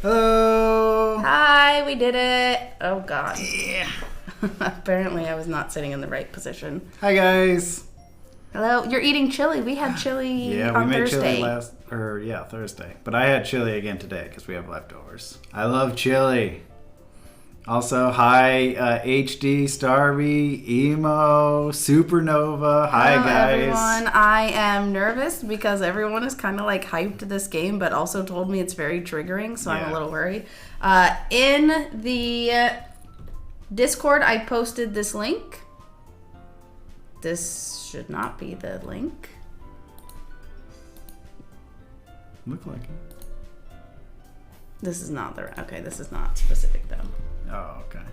Hello. Hi, we did it. Oh, God. Yeah. Apparently, I was not sitting in the right position. Hi, guys. Hello. You're eating chili. We had chili Yeah, on we made Thursday. chili Thursday. But I had chili again today because we have leftovers. I love chili. Also, hi, HD, Starby, Emo, Supernova. Hi, Hello, guys. everyone. I am nervous because everyone is kind of like hyped this game, but also told me it's very triggering, so I'm a little worried. In the Discord, I posted this link. This should not be the link. Look like it. This is not the... Okay, this is not specific, though. Oh, okay.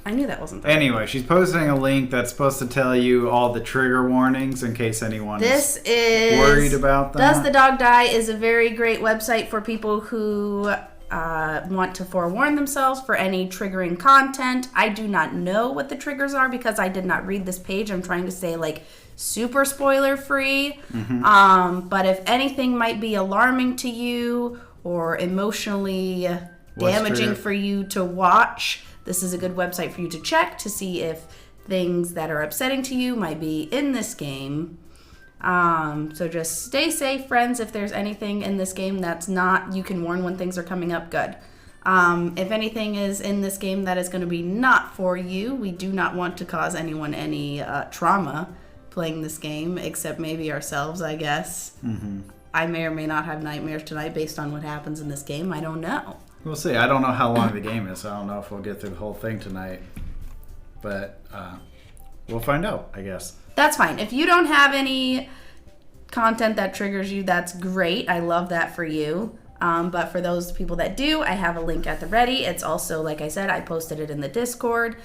I knew that wasn't the Anyway, she's posting a link that's supposed to tell you all the trigger warnings in case anyone is worried about them. Does the Dog Die is a very great website for people who want to forewarn themselves for any triggering content. I do not know what the triggers are because I did not read this page. I'm trying to say like super spoiler free. Mm-hmm. But if anything might be alarming to you or emotionally damaging for you to watch, this is a good website for you to check to see if things that are upsetting to you might be in this game. So just stay safe, friends. If there's anything in this game that's not, you can warn when things are coming up, good. If anything is in this game that is going to be not for you, we do not want to cause anyone any trauma playing this game, except maybe ourselves, I guess. Mm-hmm. I may or may not have nightmares tonight based on what happens in this game. I don't know. We'll see. I don't know how long the game is, so I don't know if we'll get through the whole thing tonight. But we'll find out, I guess. That's fine. If you don't have any content that triggers you, that's great. I love that for you. But for those people that do, I have a link at the ready. It's also, like I said, I posted it in the Discord.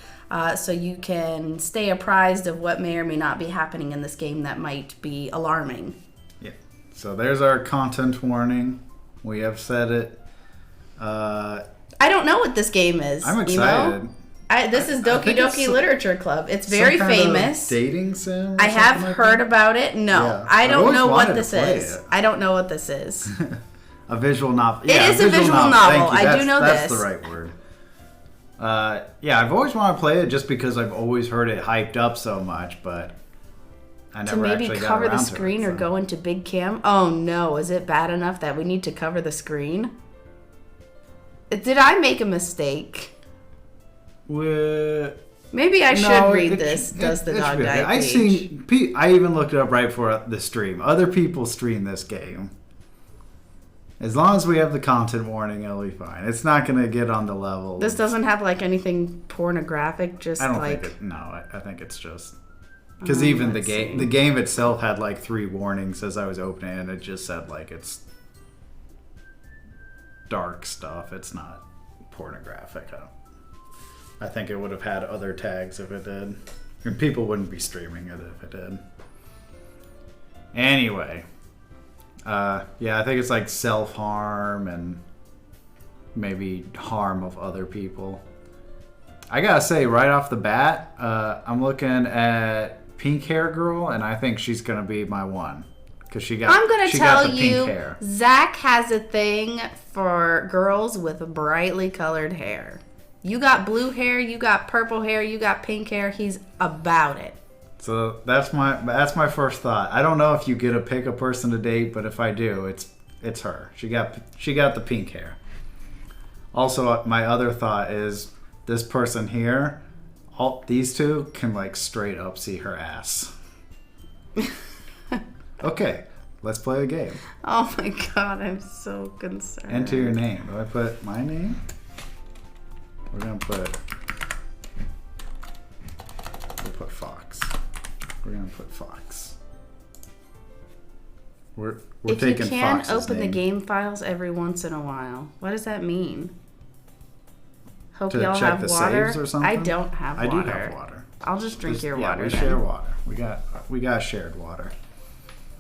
So you can stay apprised of what may or may not be happening in this game that might be alarming. Yeah. So there's our content warning. We have said it. I don't know what this game is. I'm excited. This is Doki Doki Literature Club. It's very famous. Dating sim? I have heard about it. No, yeah. I don't know what this is. I don't know what this is. A visual novel. Yeah, it is a visual novel. I do know that's this. That's the right word. I've always wanted to play it just because I've always heard it hyped up so much, but I never actually got around to it. To maybe cover the screen or go into big cam. Oh no, is it bad enough that we need to cover the screen? Did I make a mistake? Maybe I should read this. Does the Dog Die page? I even looked it up right before the stream. Other people stream this game. As long as we have the content warning, it'll be fine. It's not going to get on the level. This doesn't have like anything pornographic. Just I don't like think it. No, I think it's just because even the game itself had like 3 warnings as I was opening, and it just said like it's dark stuff. It's not pornographic. I think it would have had other tags if it did. And people wouldn't be streaming it if it did. Anyway. I think it's like self-harm and maybe harm of other people. I gotta say, right off the bat, I'm looking at Pink Hair Girl, and I think she's gonna be my one. Because I'm gonna tell you, Zach has a thing for girls with brightly colored hair. You got blue hair, you got purple hair, you got pink hair. He's about it. So that's my first thought. I don't know if you get to pick a person to date, but if I do, it's her. She got the pink hair. Also, my other thought is this person here. These two can like straight up see her ass. Okay, let's play a game. Oh my god, I'm so concerned. Enter your name. Do I put my name? We'll put Fox. We're gonna put Fox. We're taking Fox's name. If you can open the game files every once in a while, what does that mean? Hope y'all have water. Saves or something? I don't have water. I do have water. I'll just drink your water. We share water. We got shared water.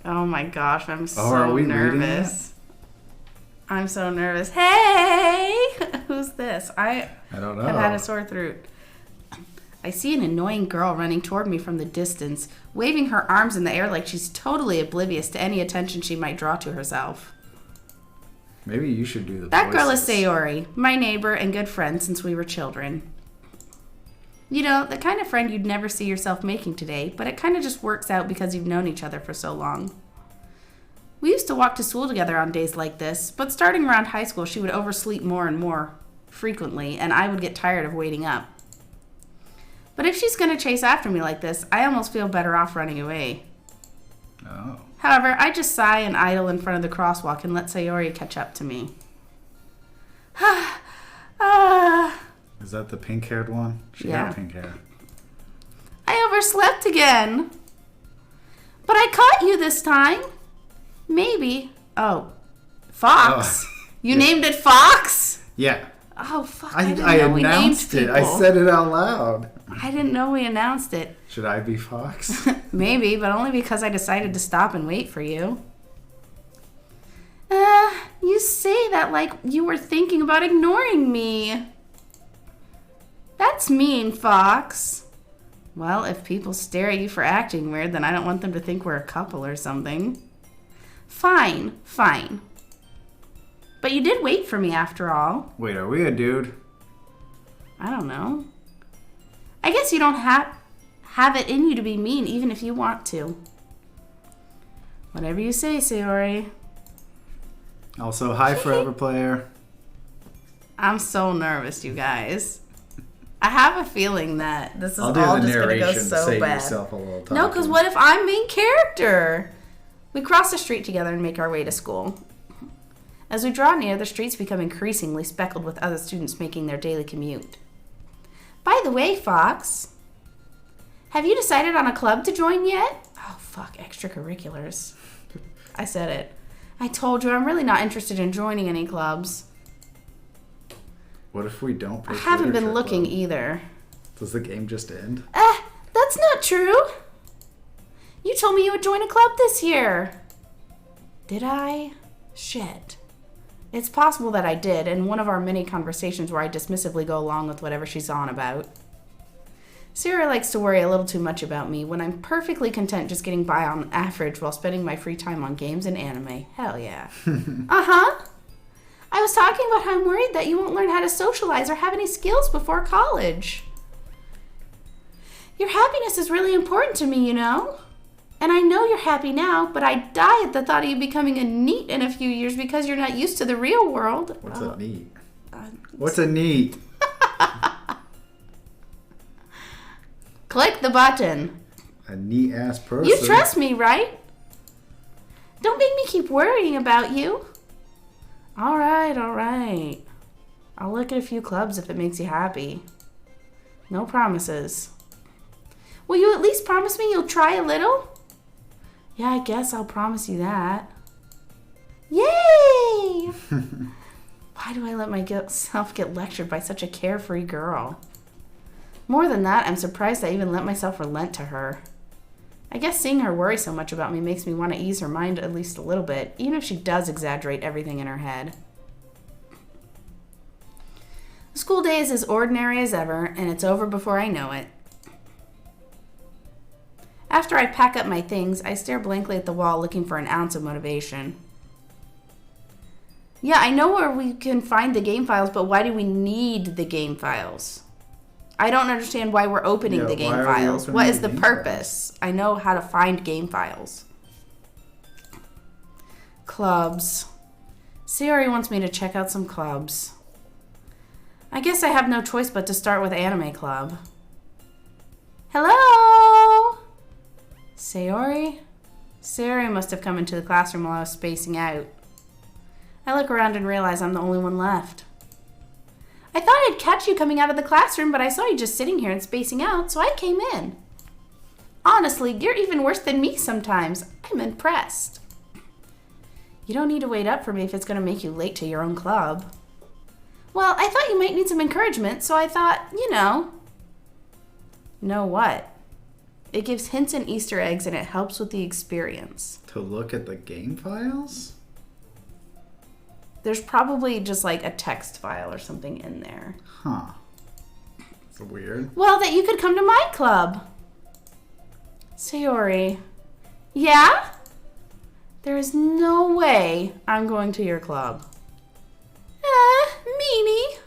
Oh my gosh, I'm so nervous. I'm so nervous. Hey, who's this? I don't know. I've had a sore throat. I see an annoying girl running toward me from the distance, waving her arms in the air like she's totally oblivious to any attention she might draw to herself. Maybe you should do the That girl is voices. Sayori, my neighbor and good friend since we were children. You know, the kind of friend you'd never see yourself making today, but it kind of just works out because you've known each other for so long. We used to walk to school together on days like this, but starting around high school, she would oversleep more and more frequently, and I would get tired of waiting up. But if she's going to chase after me like this, I almost feel better off running away. Oh. However, I just sigh and idle in front of the crosswalk and let Sayori catch up to me. Is that the pink-haired one? She got pink hair. I overslept again. But I caught you this time. Maybe. Oh, Fox. You named it Fox? Yeah. Oh, fuck. I didn't know we announced named it. I people. said it out loud. I didn't know we announced it. Should I be Fox? Maybe, but only because I decided to stop and wait for you. You say that like you were thinking about ignoring me. That's mean, Fox. Well, if people stare at you for acting weird, then I don't want them to think we're a couple or something. Fine. But you did wait for me after all. Wait, are we a dude? I don't know. I guess you don't have it in you to be mean, even if you want to. Whatever you say, Sayori. Also, hi, Forever Player. I'm so nervous, you guys. I have a feeling that this is I'll all do the just going to go narration to so save bad. yourself a little time. No, because what if I'm main character? We cross the street together and make our way to school. As we draw near, the streets become increasingly speckled with other students making their daily commute. By the way, Fox, have you decided on a club to join yet? Oh, fuck, extracurriculars. I said it. I told you I'm really not interested in joining any clubs. What if we don't pick I haven't been Literature looking Club? either. Does the game just end? That's not true. You told me you would join a club this year. Did I? Shit. It's possible that I did, in one of our many conversations where I dismissively go along with whatever she's on about. Sarah likes to worry a little too much about me when I'm perfectly content just getting by on average while spending my free time on games and anime. Hell yeah. Uh-huh. I was talking about how I'm worried that you won't learn how to socialize or have any skills before college. Your happiness is really important to me, you know? And I know you're happy now, but I die at the thought of you becoming a NEET in a few years because you're not used to the real world. What's a NEET? What's a NEET? Click the button. A neat-ass person. You trust me, right? Don't make me keep worrying about you. All right. I'll look at a few clubs if it makes you happy. No promises. Will you at least promise me you'll try a little? Yeah, I guess I'll promise you that. Yay! Why do I let myself get lectured by such a carefree girl? More than that, I'm surprised I even let myself relent to her. I guess seeing her worry so much about me makes me want to ease her mind at least a little bit, even if she does exaggerate everything in her head. The school day is as ordinary as ever, and it's over before I know it. After I pack up my things, I stare blankly at the wall looking for an ounce of motivation. Yeah, I know where we can find the game files, but why do we need the game files? I don't understand why we're opening the game files. What is the purpose? I know how to find game files. Clubs. Sayori wants me to check out some clubs. I guess I have no choice but to start with Anime Club. Hello? Sayori? Sayori must have come into the classroom while I was spacing out. I look around and realize I'm the only one left. I thought I'd catch you coming out of the classroom, but I saw you just sitting here and spacing out, so I came in. Honestly, you're even worse than me sometimes. I'm impressed. You don't need to wait up for me if it's going to make you late to your own club. Well, I thought you might need some encouragement, so I thought, you know. Know what? It gives hints and Easter eggs, and it helps with the experience. To look at the game files? There's probably just like a text file or something in there. Huh. That's weird. Well, that you could come to my club. Sayori. Yeah? There is no way I'm going to your club. Meanie.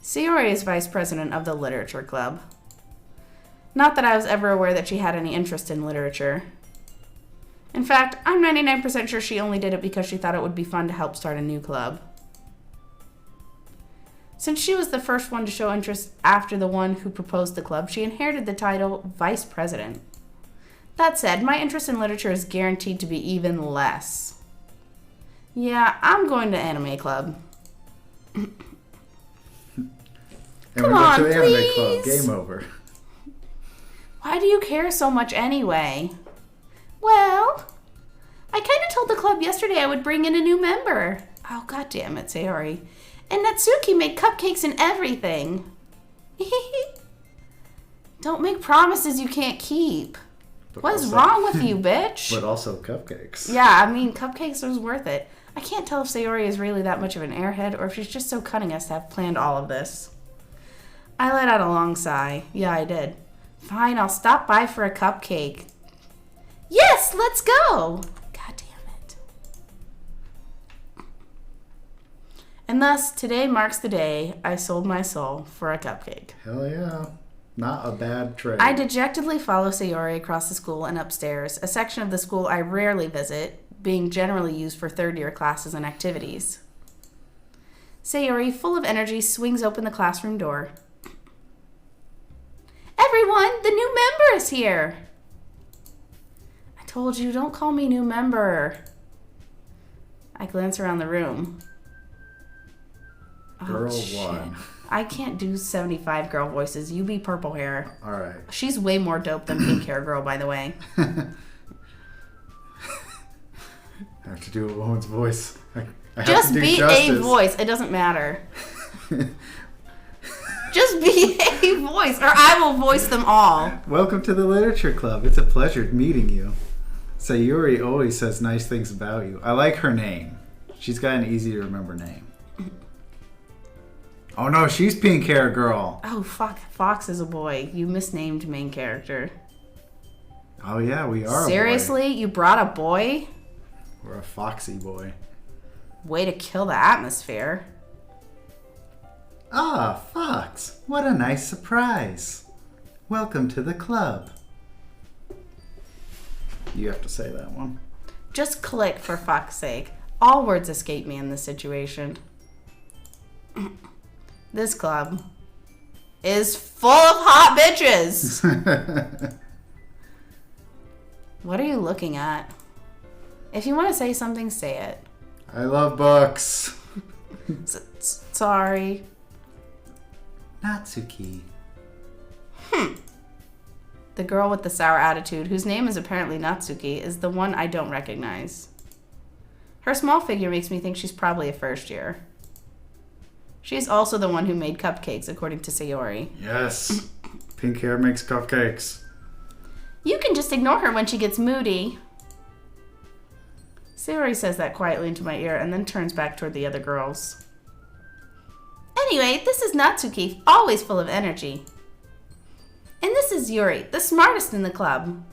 Sayori is vice president of the literature club. Not that I was ever aware that she had any interest in literature. In fact, I'm 99% sure she only did it because she thought it would be fun to help start a new club. Since she was the first one to show interest after the one who proposed the club, she inherited the title vice president. That said, my interest in literature is guaranteed to be even less. Yeah, I'm going to anime club. And Come we on, went to anime please. club. Game over. Why do you care so much anyway? Well, I kind of told the club yesterday I would bring in a new member. Oh, god damn it, Sayori. And Natsuki made cupcakes and everything. Don't make promises you can't keep. But What is also- wrong with you, bitch? But also cupcakes. Yeah, I mean, cupcakes was worth it. I can't tell if Sayori is really that much of an airhead or if she's just so cunning as to have planned all of this. I let out a long sigh. Yeah, I did. Fine, I'll stop by for a cupcake. Yes, let's go! God damn it. And thus, today marks the day I sold my soul for a cupcake. Hell yeah. Not a bad trade. I dejectedly follow Sayori across the school and upstairs, a section of the school I rarely visit, being generally used for third-year classes and activities. Sayori, full of energy, swings open the classroom door. Everyone, the new member is here! I told you, don't call me new member. I glance around the room. Girl shit. one. I can't do 75 girl voices. You be purple hair. All right. She's way more dope than pink hair girl, by the way. I have to do a woman's voice. I have Just to do be justice. a voice. It doesn't matter. Just be a voice, or I will voice them all. Welcome to the Literature Club. It's a pleasure meeting you. Sayuri always says nice things about you. I like her name. She's got an easy to remember name. Oh no, she's pink hair girl. Oh, fuck. Fox is a boy. You misnamed main character. Oh yeah, we are Seriously? You brought a boy? a boy. We're a foxy boy. Way to kill the atmosphere. Ah, Fox. What a nice surprise. Welcome to the club. You have to say that one. Just click, for fuck's sake. All words escape me in this situation. This club is full of hot bitches. What are you looking at? If you want to say something, say it. I love books. Sorry. Natsuki. The girl with the sour attitude, whose name is apparently Natsuki, is the one I don't recognize. Her small figure makes me think she's probably a first year. She's also the one who made cupcakes, according to Sayori. Yes. Pink hair makes cupcakes. You can just ignore her when she gets moody. Sayori says that quietly into my ear and then turns back toward the other girls. Anyway, this is Natsuki, always full of energy. And this is Yuri, the smartest in the club.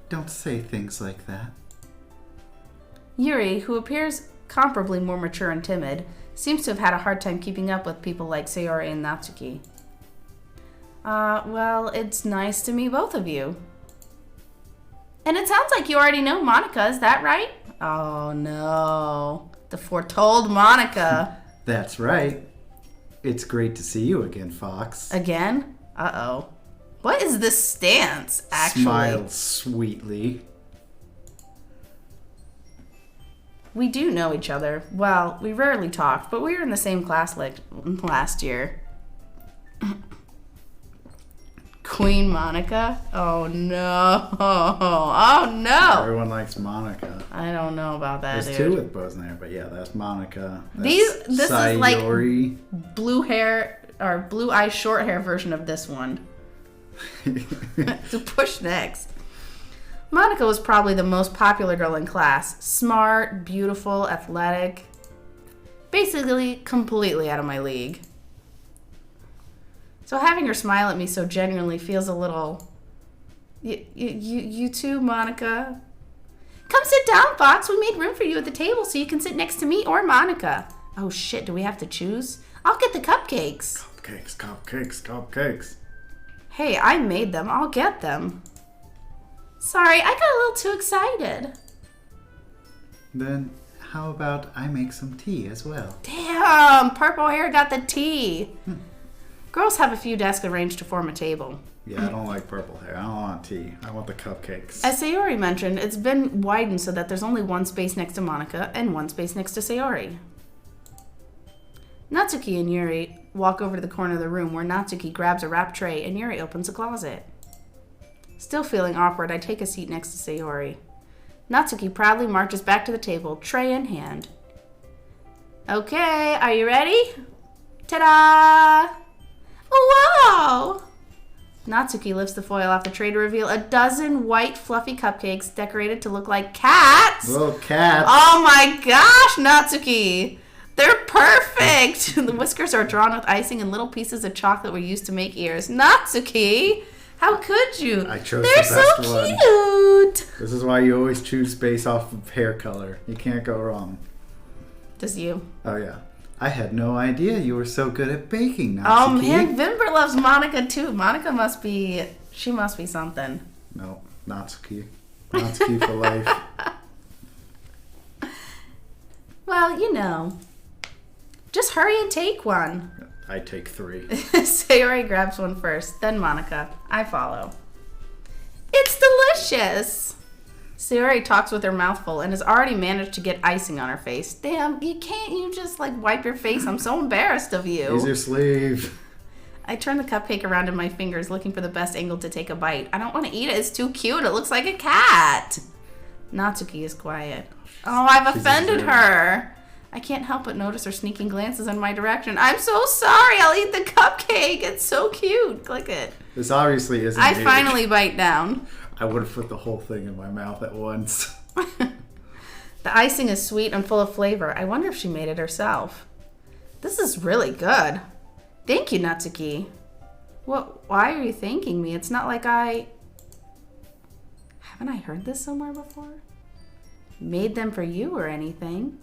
Don't say things like that. Yuri, who appears comparably more mature and timid, seems to have had a hard time keeping up with people like Sayori and Natsuki. Well, it's nice to meet both of you. And it sounds like you already know Monica, is that right? Oh no, the foretold Monica. That's right. It's great to see you again, Fox. Again? Uh-oh. What is this stance, actually? Smiled sweetly. We do know each other. Well, we rarely talk, but we were in the same class like last year. Queen Monica? Oh no. Oh no. Everyone likes Monica. I don't know about that, There's dude. two with bows in there, but yeah, that's Monica. That's This is like Sayori. blue hair or blue eye short hair version of this one. So push next. Monica was probably the most popular girl in class. Smart, beautiful, athletic. Basically, completely out of my league. So having her smile at me so genuinely feels a little... You too, Monica? Come sit down, Fox. We made room for you at the table so you can sit next to me or Monica. Oh, shit. Do we have to choose? I'll get the cupcakes. Cupcakes. Hey, I made them. I'll get them. Sorry, I got a little too excited. Then how about I make some tea as well? Damn, purple hair got the tea. Girls have a few desks arranged to form a table. Yeah, I don't like purple hair. I don't want tea. I want the cupcakes. As Sayori mentioned, it's been widened so that there's only one space next to Monica and one space next to Sayori. Natsuki and Yuri walk over to the corner of the room where Natsuki grabs a wrap tray and Yuri opens a closet. Still feeling awkward, I take a seat next to Sayori. Natsuki proudly marches back to the table, tray in hand. Okay, are you ready? Ta-da! Wow! Natsuki lifts the foil off the tray to reveal a dozen white fluffy cupcakes decorated to look like cats. Little cats. Oh my gosh, Natsuki! They're perfect! The whiskers are drawn with icing and little pieces of chocolate were used to make ears. Natsuki! How could you? I chose They're the best so one. cute! This is why you always choose based off of hair color. You can't go wrong. Just you. Oh, yeah. I had no idea you were so good at baking, Natsuki. Oh man, Vimber loves Monica too. Monica must be something. No, Natsuki. Natsuki for life. Well, you know. Just hurry and take one. I take 3. Sayori grabs one first, then Monica. I follow. It's delicious! Sayori talks with her mouth full and has already managed to get icing on her face. Damn, you just wipe your face? I'm so embarrassed of you. Use your sleeve. I turn the cupcake around in my fingers looking for the best angle to take a bite. I don't want to eat it. It's too cute. It looks like a cat. Natsuki is quiet. Oh, I've offended her. I can't help but notice her sneaking glances in my direction. I'm so sorry. I'll eat the cupcake. It's so cute. Click it. This obviously isn't I big. finally bite down. I would have put the whole thing in my mouth at once. The icing is sweet and full of flavor. I wonder if she made it herself. This is really good. Thank you, Natsuki. Why are you thanking me? It's not like Haven't I heard this somewhere before? Made them for you or anything.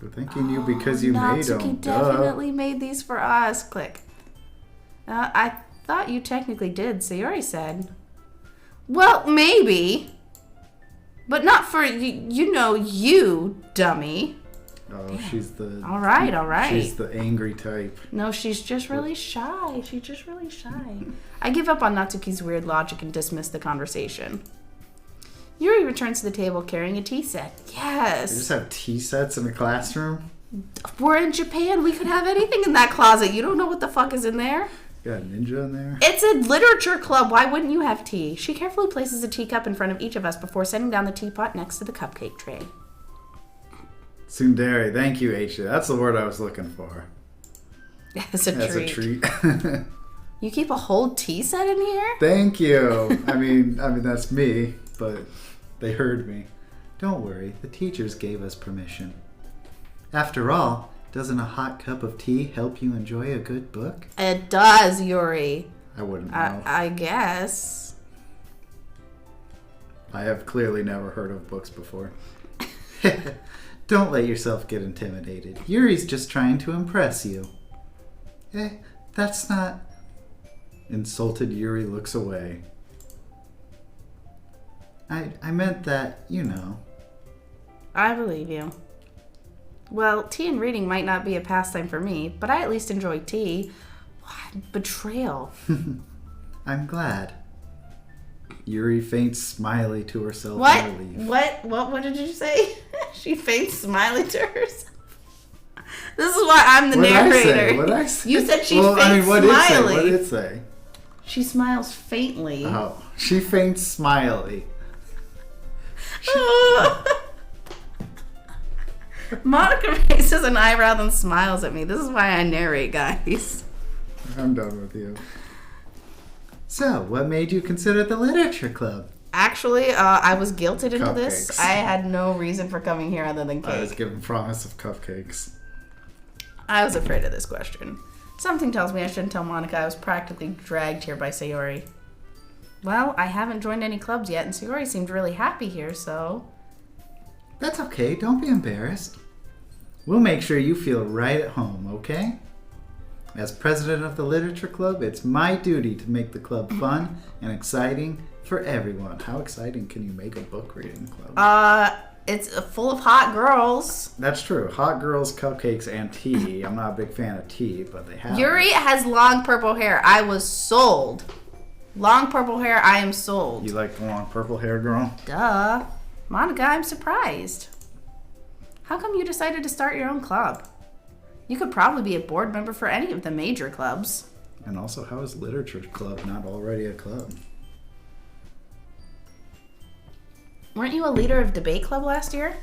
We're thanking you because you made them. Natsuki definitely made these for us. Click. I thought you technically did, Sayori said. Well, maybe. But not for, you, dummy. Oh, she's the... All right. She's the angry type. No, she's just really shy. I give up on Natsuki's weird logic and dismiss the conversation. Yuri returns to the table carrying a tea set. Yes. They just have tea sets in the classroom? We're in Japan. We could have anything in that closet. You don't know what the fuck is in there? You got a ninja in there? It's a literature club. Why wouldn't you have tea? She carefully places a teacup in front of each of us before setting down the teapot next to the cupcake tray. Tsundere. Thank you, Aisha. That's the word I was looking for. It's a That's treat. a treat. You keep a whole tea set in here? Thank you. I mean, that's me, but they heard me. Don't worry. The teachers gave us permission. After all, doesn't a hot cup of tea help you enjoy a good book? It does, Yuri. I wouldn't know. I guess. I have clearly never heard of books before. Don't let yourself get intimidated. Yuri's just trying to impress you. That's not... Insulted Yuri looks away. I meant that, I believe you. Well, tea and reading might not be a pastime for me, but I at least enjoy tea. Betrayal. I'm glad. Yuri faints smiley to herself What? in relief. What did you say? She faints smiley to herself. This is why I'm the narrator. What did I say? You said she faints smiley. What did it say? She smiles faintly. Oh, she faints smiley. Monica raises an eyebrow and smiles at me. This is why I narrate, guys. I'm done with you. So, what made you consider the literature club? Actually, I was guilted into this. Cupcakes. I had no reason for coming here other than cake. I was given promise of cupcakes. I was afraid of this question. Something tells me I shouldn't tell Monica I was practically dragged here by Sayori. Well, I haven't joined any clubs yet, and Sayori seemed really happy here, so... That's okay. Don't be embarrassed. We'll make sure you feel right at home, okay? As president of the literature club, it's my duty to make the club fun and exciting for everyone. How exciting can you make a book reading club? It's full of hot girls. That's true. Hot girls, cupcakes, and tea. I'm not a big fan of tea, but they have Yuri it. has long purple hair. I was sold. Long purple hair, I am sold. You like the long purple hair girl? Duh. Monica, I'm surprised. How come you decided to start your own club? You could probably be a board member for any of the major clubs. And also, how is literature club not already a club? Weren't you a leader of debate club last year?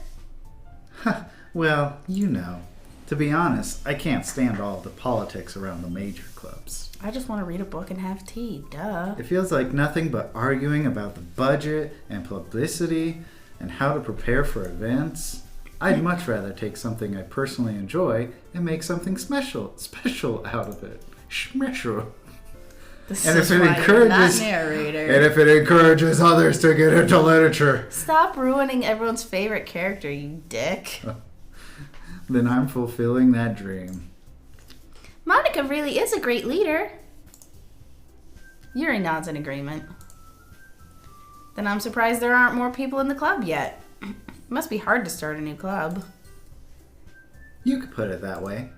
Well, you know. To be honest, I can't stand all the politics around the major clubs. I just want to read a book and have tea. Duh. It feels like nothing but arguing about the budget and publicity and how to prepare for events. I'd much rather take something I personally enjoy and make something special out of it. Special. And if it encourages, and if it encourages others to get into literature, stop ruining everyone's favorite character, you dick. Then I'm fulfilling that dream. Monica really is a great leader. Yuri nods in agreement. Then I'm surprised there aren't more people in the club yet. It must be hard to start a new club. You could put it that way.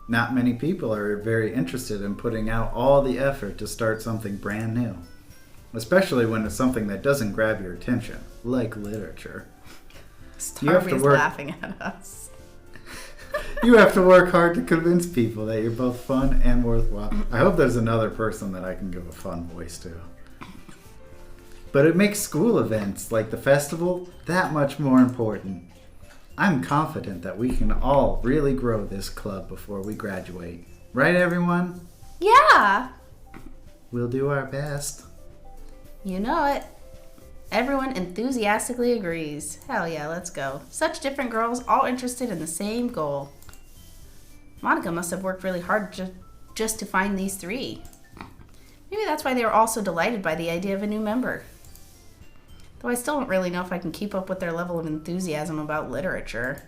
Not many people are very interested in putting out all the effort to start something brand new. Especially when it's something that doesn't grab your attention, like literature. Starby's laughing at us. You have to work hard to convince people that you're both fun and worthwhile. I hope there's another person that I can give a fun voice to. But it makes school events like the festival that much more important. I'm confident that we can all really grow this club before we graduate. Right, everyone? Yeah. We'll do our best. You know it. Everyone enthusiastically agrees. Hell yeah, let's go. Such different girls, all interested in the same goal. Monica must have worked really hard just to find these three. Maybe that's why they were all so delighted by the idea of a new member. Though I still don't really know if I can keep up with their level of enthusiasm about literature.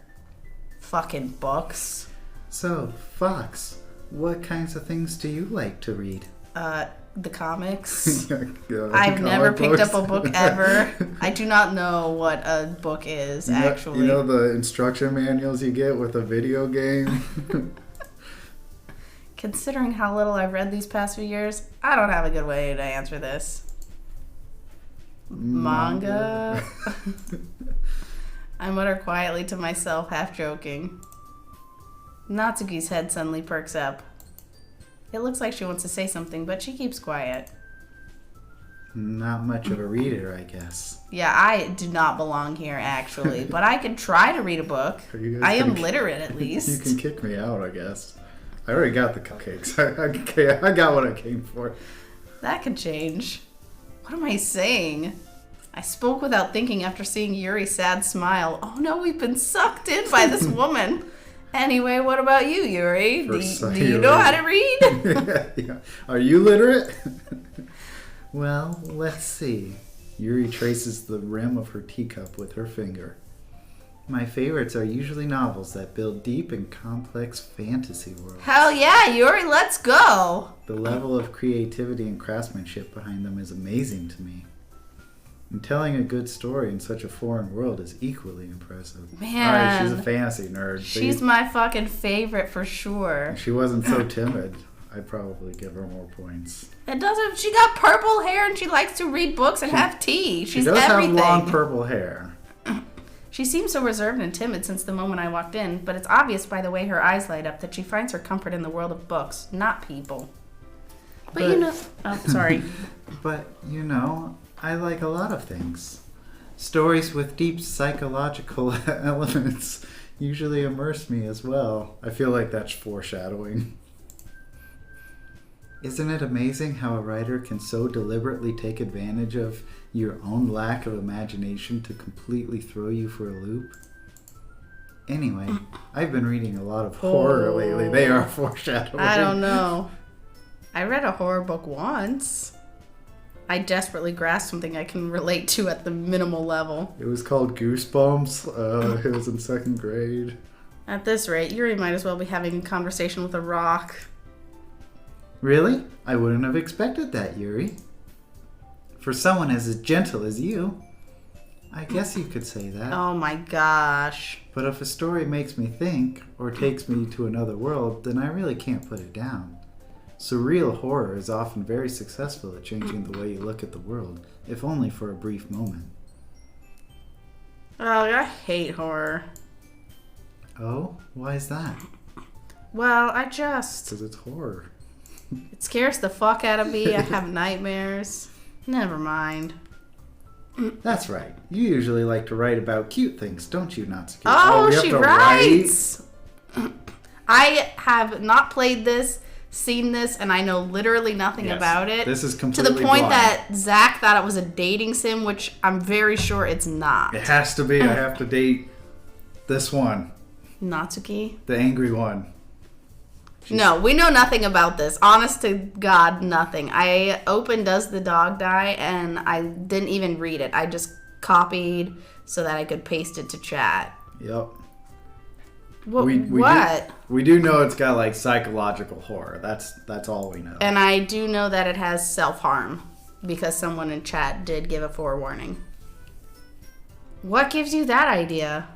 Fucking books. So, Fox, what kinds of things do you like to read? The comics. Yeah, I've never picked up a book ever. I do not know what a book is, actually. You know the instruction manuals you get with a video game? Considering how little I've read these past few years, I don't have a good way to answer this. Manga? I mutter quietly to myself, half joking. Natsuki's head suddenly perks up. It looks like she wants to say something, but she keeps quiet. Not much of a reader, I guess. Yeah, I do not belong here, actually. But I can try to read a book. I am literate, at least. You can kick me out, I guess. I already got the cupcakes. I got what I came for. That could change. What am I saying? I spoke without thinking after seeing Yuri's sad smile. Oh no, we've been sucked in by this woman. Anyway, what about you, Yuri? Do you know how to read? Yeah. Are you literate? Well, let's see. Yuri traces the rim of her teacup with her finger. My favorites are usually novels that build deep and complex fantasy worlds. Hell yeah, Yuri, let's go! The level of creativity and craftsmanship behind them is amazing to me. And telling a good story in such a foreign world is equally impressive. Man. Alright, she's a fantasy nerd. She's my fucking favorite for sure. If she wasn't so timid, I'd probably give her more points. It doesn't. She got purple hair and she likes to read books and have tea. She's she does everything. have long purple hair. She seems so reserved and timid since the moment I walked in, but it's obvious by the way her eyes light up that she finds her comfort in the world of books, not people. But you know... Oh, sorry. But, you know, I like a lot of things. Stories with deep psychological elements usually immerse me as well. I feel like that's foreshadowing. Isn't it amazing how a writer can so deliberately take advantage of your own lack of imagination to completely throw you for a loop? Anyway, I've been reading a lot of horror lately. They are foreshadowing. I don't know. I read a horror book once. I desperately grasp something I can relate to at the minimal level. It was called Goosebumps. It was in 2nd grade. At this rate, Yuri might as well be having a conversation with a rock. Really? I wouldn't have expected that, Yuri. For someone as gentle as you, I guess you could say that. Oh my gosh. But if a story makes me think, or takes me to another world, then I really can't put it down. Surreal horror is often very successful at changing the way you look at the world, if only for a brief moment. Oh, I hate horror. Oh? Why is that? Well, I just... Because it's horror. It scares the fuck out of me. I have nightmares. Never mind. That's right. You usually like to write about cute things, don't you, Natsuki? Oh, we have she to writes! I have not played this, seen this, and I know literally nothing about it. This is to completely the point blind. that Zach thought it was a dating sim, which I'm very sure it's not. It has to be. I have to date this one. Natsuki? The angry one. No, we know nothing about this. Honest to God, nothing. I opened Does the Dog Die, and I didn't even read it. I just copied so that I could paste it to chat. Yep. What? We do know it's got like psychological horror. That's all we know. And I do know that it has self-harm because someone in chat did give a forewarning. What gives you that idea?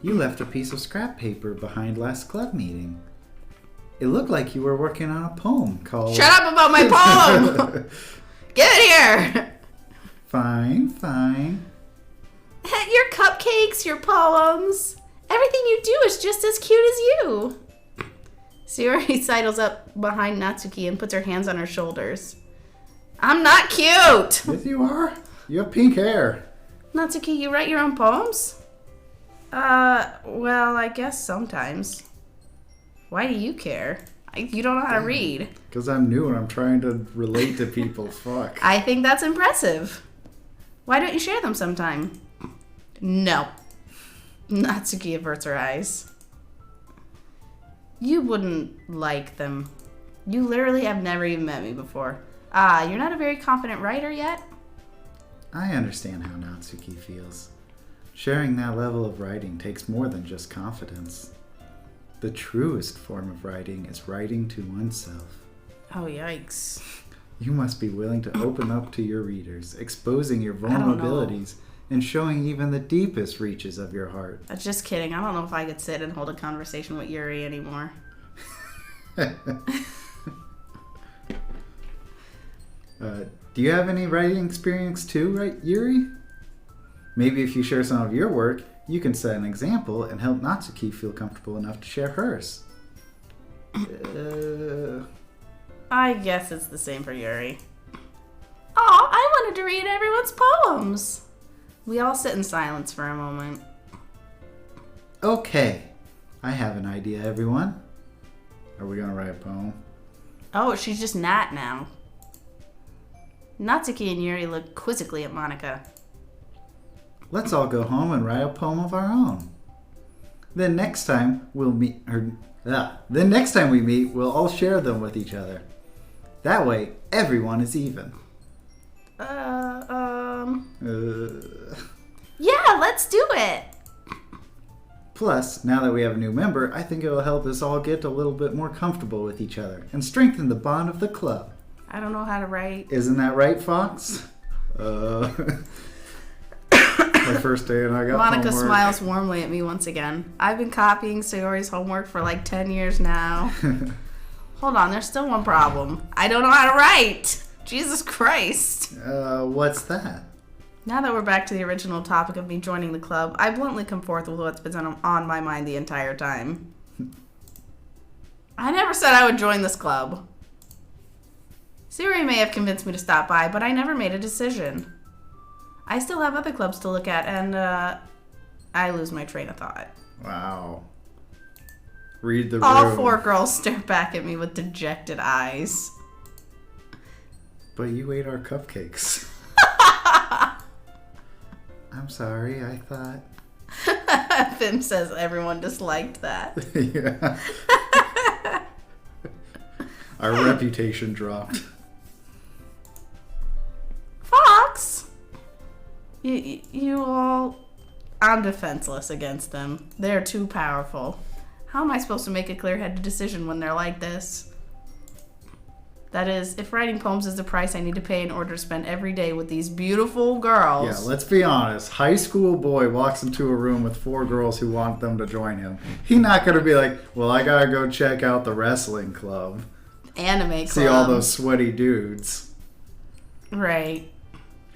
You left a piece of scrap paper behind last club meeting. It looked like you were working on a poem called... Shut up about my poem! Get it here! Fine. Your cupcakes, your poems. Everything you do is just as cute as you. Sayori sidles up behind Natsuki and puts her hands on her shoulders. I'm not cute! Yes, you are. You have pink hair. Natsuki, you write your own poems? Well, I guess sometimes. Why do you care? You don't know how to read. Because I'm new and I'm trying to relate to people. Fuck. I think that's impressive. Why don't you share them sometime? No. Natsuki averts her eyes. You wouldn't like them. You literally have never even met me before. You're not a very confident writer yet? I understand how Natsuki feels. Sharing that level of writing takes more than just confidence. The truest form of writing is writing to oneself. Oh, yikes. You must be willing to open up to your readers, exposing your vulnerabilities and showing even the deepest reaches of your heart. Just kidding. I don't know if I could sit and hold a conversation with Yuri anymore. Do you have any writing experience too, right, Yuri? Maybe if you share some of your work, you can set an example and help Natsuki feel comfortable enough to share hers. I guess it's the same for Yuri. Aw, I wanted to read everyone's poems. We all sit in silence for a moment. Okay, I have an idea, everyone. Are we gonna write a poem? Oh, she's just Nat now. Natsuki and Yuri look quizzically at Monica. Let's all go home and write a poem of our own. Then next time we meet, we'll all share them with each other. That way, everyone is even. Yeah, let's do it. Plus, now that we have a new member, I think it will help us all get a little bit more comfortable with each other and strengthen the bond of the club. I don't know how to write. Isn't that right, Fox? My first day and I got Monica homework. smiles warmly at me once again. I've been copying Sayori's homework for like 10 years now. Hold on, there's still one problem. I don't know how to write. Jesus Christ. What's that? Now that we're back to the original topic of me joining the club, I bluntly come forth with what's been on my mind the entire time. I never said I would join this club. Sayori may have convinced me to stop by, but I never made a decision. I still have other clubs to look at, and I lose my train of thought. Wow. Read the room. All four girls stare back at me with dejected eyes. But you ate our cupcakes. I'm sorry, I thought. Fim says everyone disliked that. Yeah. Our reputation dropped. You all... I'm defenseless against them. They're too powerful. How am I supposed to make a clear-headed decision when they're like this? That is, if writing poems is the price I need to pay in order to spend every day with these beautiful girls. Yeah, let's be honest. High school boy walks into a room with 4 girls who want them to join him. He's not going to be like, well, I got to go check out the wrestling club. Anime club. See all those sweaty dudes. Right.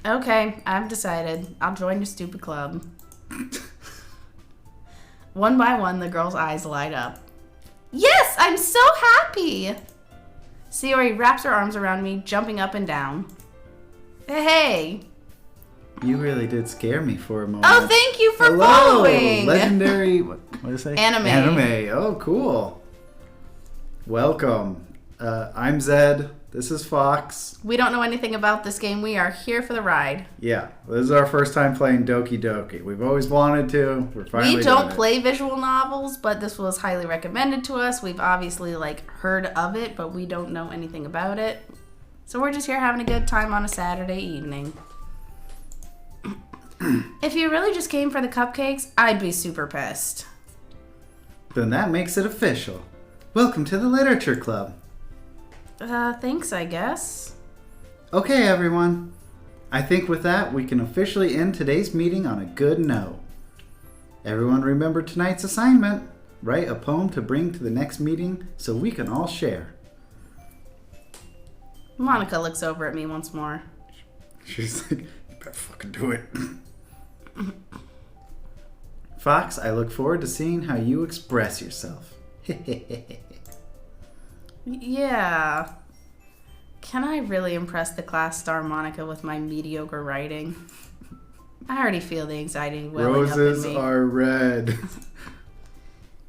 Okay, I've decided. I'll join the stupid club. One by one, the girls' eyes light up. Yes, I'm so happy! Sayori wraps her arms around me, jumping up and down. Hey! You really did scare me for a moment. Oh, thank you for Hello, following! Legendary, what did it say? Anime. Oh, cool. Welcome. I'm Zed. This is Fox. We don't know anything about this game. We are here for the ride. Yeah, this is our first time playing Doki Doki. We've always wanted to. We're finally We don't doing play visual novels, but this was highly recommended to us. We've obviously heard of it, but we don't know anything about it. So we're just here having a good time on a Saturday evening. If you really just came for the cupcakes, I'd be super pissed. Then that makes it official. Welcome to the Literature Club. Thanks, I guess. Okay, everyone. I think with that, we can officially end today's meeting on a good note. Everyone remember tonight's assignment. Write a poem to bring to the next meeting so we can all share. Monica looks over at me once more. She's like, you better fucking do it. Fox, I look forward to seeing how you express yourself. Yeah. Can I really impress the class star Monica with my mediocre writing? I already feel the anxiety welling Roses up in me. are red.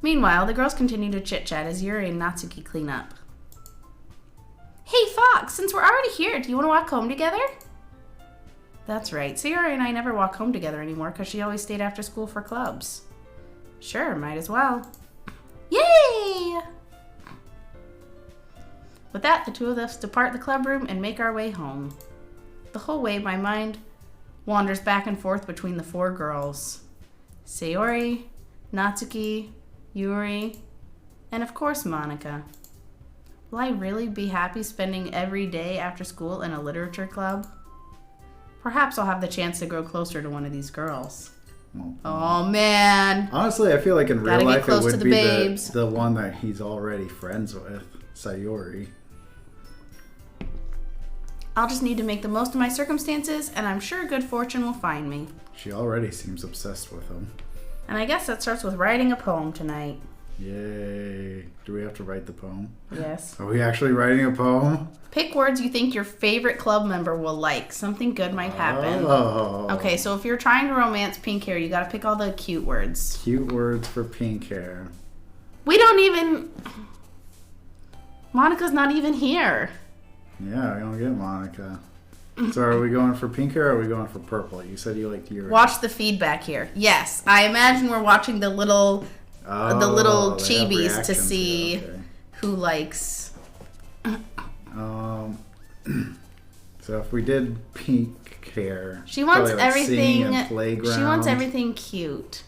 Meanwhile, the girls continue to chit-chat as Yuri and Natsuki clean up. Hey, Fox, since we're already here, do you want to walk home together? That's right. Sayori and I never walk home together anymore because she always stayed after school for clubs. Sure, might as well. Yay! With that, the two of us depart the club room and make our way home. The whole way, my mind wanders back and forth between the 4 girls. Sayori, Natsuki, Yuri, and of course Monica. Will I really be happy spending every day after school in a literature club? Perhaps I'll have the chance to grow closer to one of these girls. Oh man. Honestly, I feel like in real Gotta get life it close to would the be babes. the one that he's already friends with, Sayori. I'll just need to make the most of my circumstances, and I'm sure good fortune will find me. She already seems obsessed with him. And I guess that starts with writing a poem tonight. Yay. Do we have to write the poem? Yes. Are we actually writing a poem? Pick words you think your favorite club member will like. Something good might happen. Oh. Okay, so if you're trying to romance pink hair, you gotta pick all the cute words. Cute words for pink hair. We don't even... Monica's not even here. Yeah, we don't get Monica. So are we going for pink hair or are we going for purple? You said you liked your... Watch the feedback here. Yes, I imagine we're watching the little they chibis have to reactions see here, okay. who likes. So if we did pink hair, She wants probably like singing everything. and playground. She wants everything cute.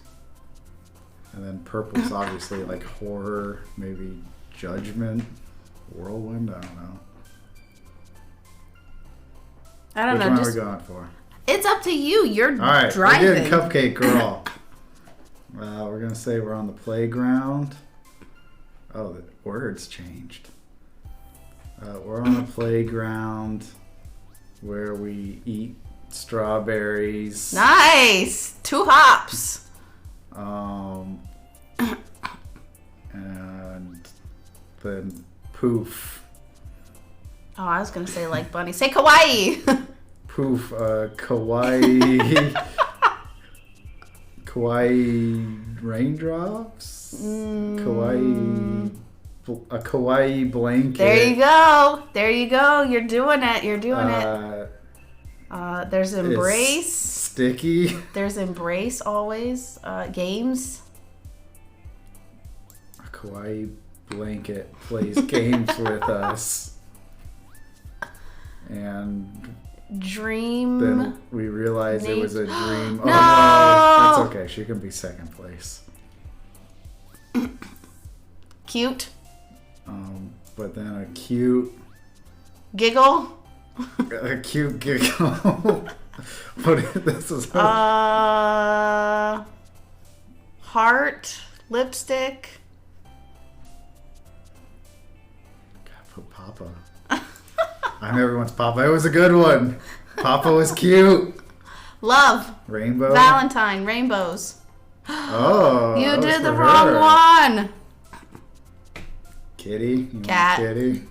And then purple's obviously like horror, maybe judgment, whirlwind. I don't know. I don't Which know. one Just are we going for? it's up to you. You're All right, driving. we're getting Cupcake Girl. We're gonna say we're on the playground. Oh, the words changed. We're on the playground where we eat strawberries. Nice. 2 hops. And then poof. Oh, I was gonna say like bunny. Say kawaii. Poof, kawaii. Kawaii raindrops? Kawaii. A kawaii blanket. There you go. There you go. You're doing it. You're doing it. There's embrace. Sticky. There's embrace always. Games. A kawaii blanket plays games with us. And Dream. Then we realized it was a dream. No! Oh no, that's okay. She can be second place. Cute. But then a cute Giggle. giggle. This is Heart. Lipstick. God, put Papa. I'm everyone's Papa. It was a good one. Papa was cute. Love. Rainbow. Valentine. Rainbows. Oh. You that was did the for wrong her. one. Kitty. You Cat. want Kitty.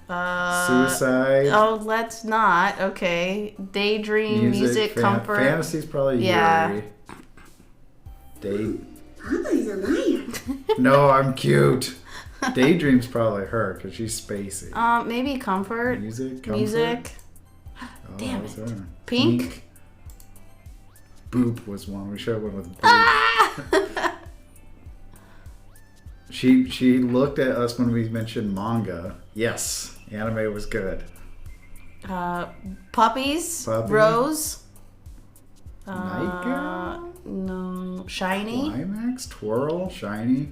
Suicide. Oh, let's not. Okay. Daydream, music, comfort. Fantasy's probably Yeah. Yuri. Date. Papa's a liar. No, I'm cute. Daydream's probably her because she's spacey. Maybe comfort. Music. Comfort? Music. Oh, Damn what was it. her? Pink. Boop was one. We should have went with Boop. She looked at us when we mentioned manga. Yes, anime was good. Puppies. Puppy. Rose. Night Girl? No. Shiny. Climax, Twirl, Shiny,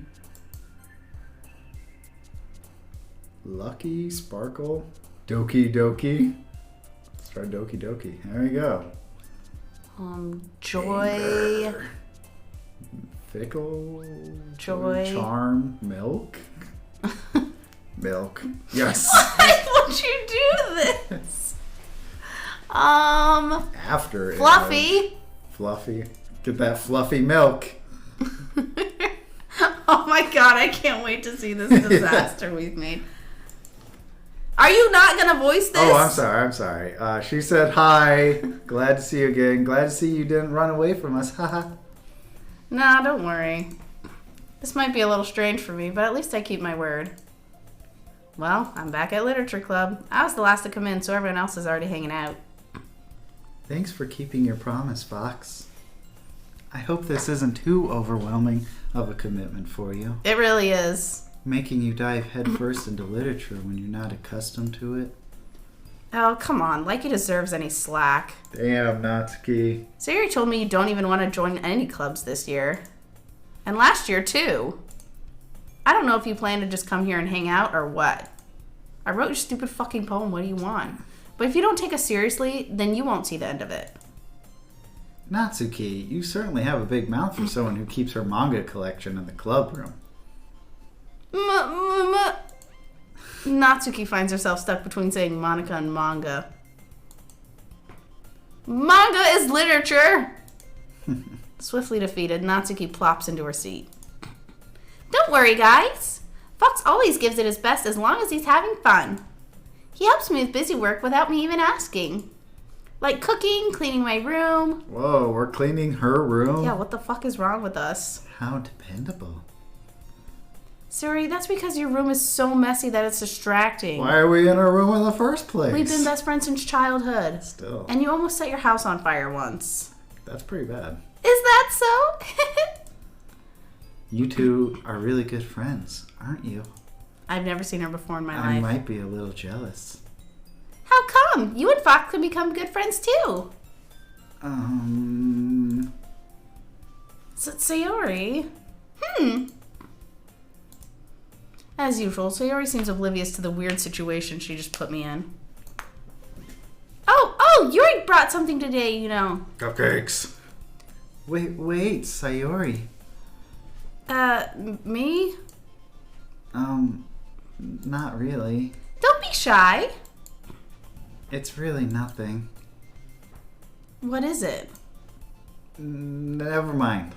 Lucky, Sparkle, Doki Doki. Let's try Doki Doki. There we go. Joy. Anger. Fickle. Joy. Charm. Milk. Milk. Yes. Why would you do this? After it Fluffy. was Fluffy. Get that fluffy milk. Oh my god, I can't wait to see this disaster we've made. Are you not gonna voice this? Oh, I'm sorry. She said hi. Glad to see you again. Glad to see you didn't run away from us. Haha. Nah, don't worry. This might be a little strange for me, but at least I keep my word. Well, I'm back at Literature Club. I was the last to come in, so everyone else is already hanging out. Thanks for keeping your promise, Fox. I hope this isn't too overwhelming of a commitment for you. It really is. Making you dive headfirst into literature when you're not accustomed to it. Oh, come on. Like he deserves any slack. Damn, Natsuki. Sayori told me you don't even want to join any clubs this year. And last year, too. I don't know if you plan to just come here and hang out or what. I wrote your stupid fucking poem. What do you want? But if you don't take us seriously, then you won't see the end of it. Natsuki, you certainly have a big mouth for someone who keeps her manga collection in the club room. Natsuki finds herself stuck between saying Monica and manga. Manga is literature! Swiftly defeated, Natsuki plops into her seat. Don't worry, guys. Fox always gives it his best as long as he's having fun. He helps me with busy work without me even asking. Like cooking, cleaning my room. Whoa, we're cleaning her room? Yeah, what the fuck is wrong with us? How dependable. Suri, that's because your room is so messy that it's distracting. Why are we in her room in the first place? We've been best friends since childhood. Still. And you almost set your house on fire once. That's pretty bad. Is that so? You two are really good friends, aren't you? I've never seen her before in my I life. might be a little jealous. How come? You and Fox can become good friends too. Sayori? As usual, Sayori seems oblivious to the weird situation she just put me in. Oh, Yuri brought something today, you know. Cupcakes. Wait, Sayori. Me? Not really. Don't be shy. It's really nothing. What is it? Never mind.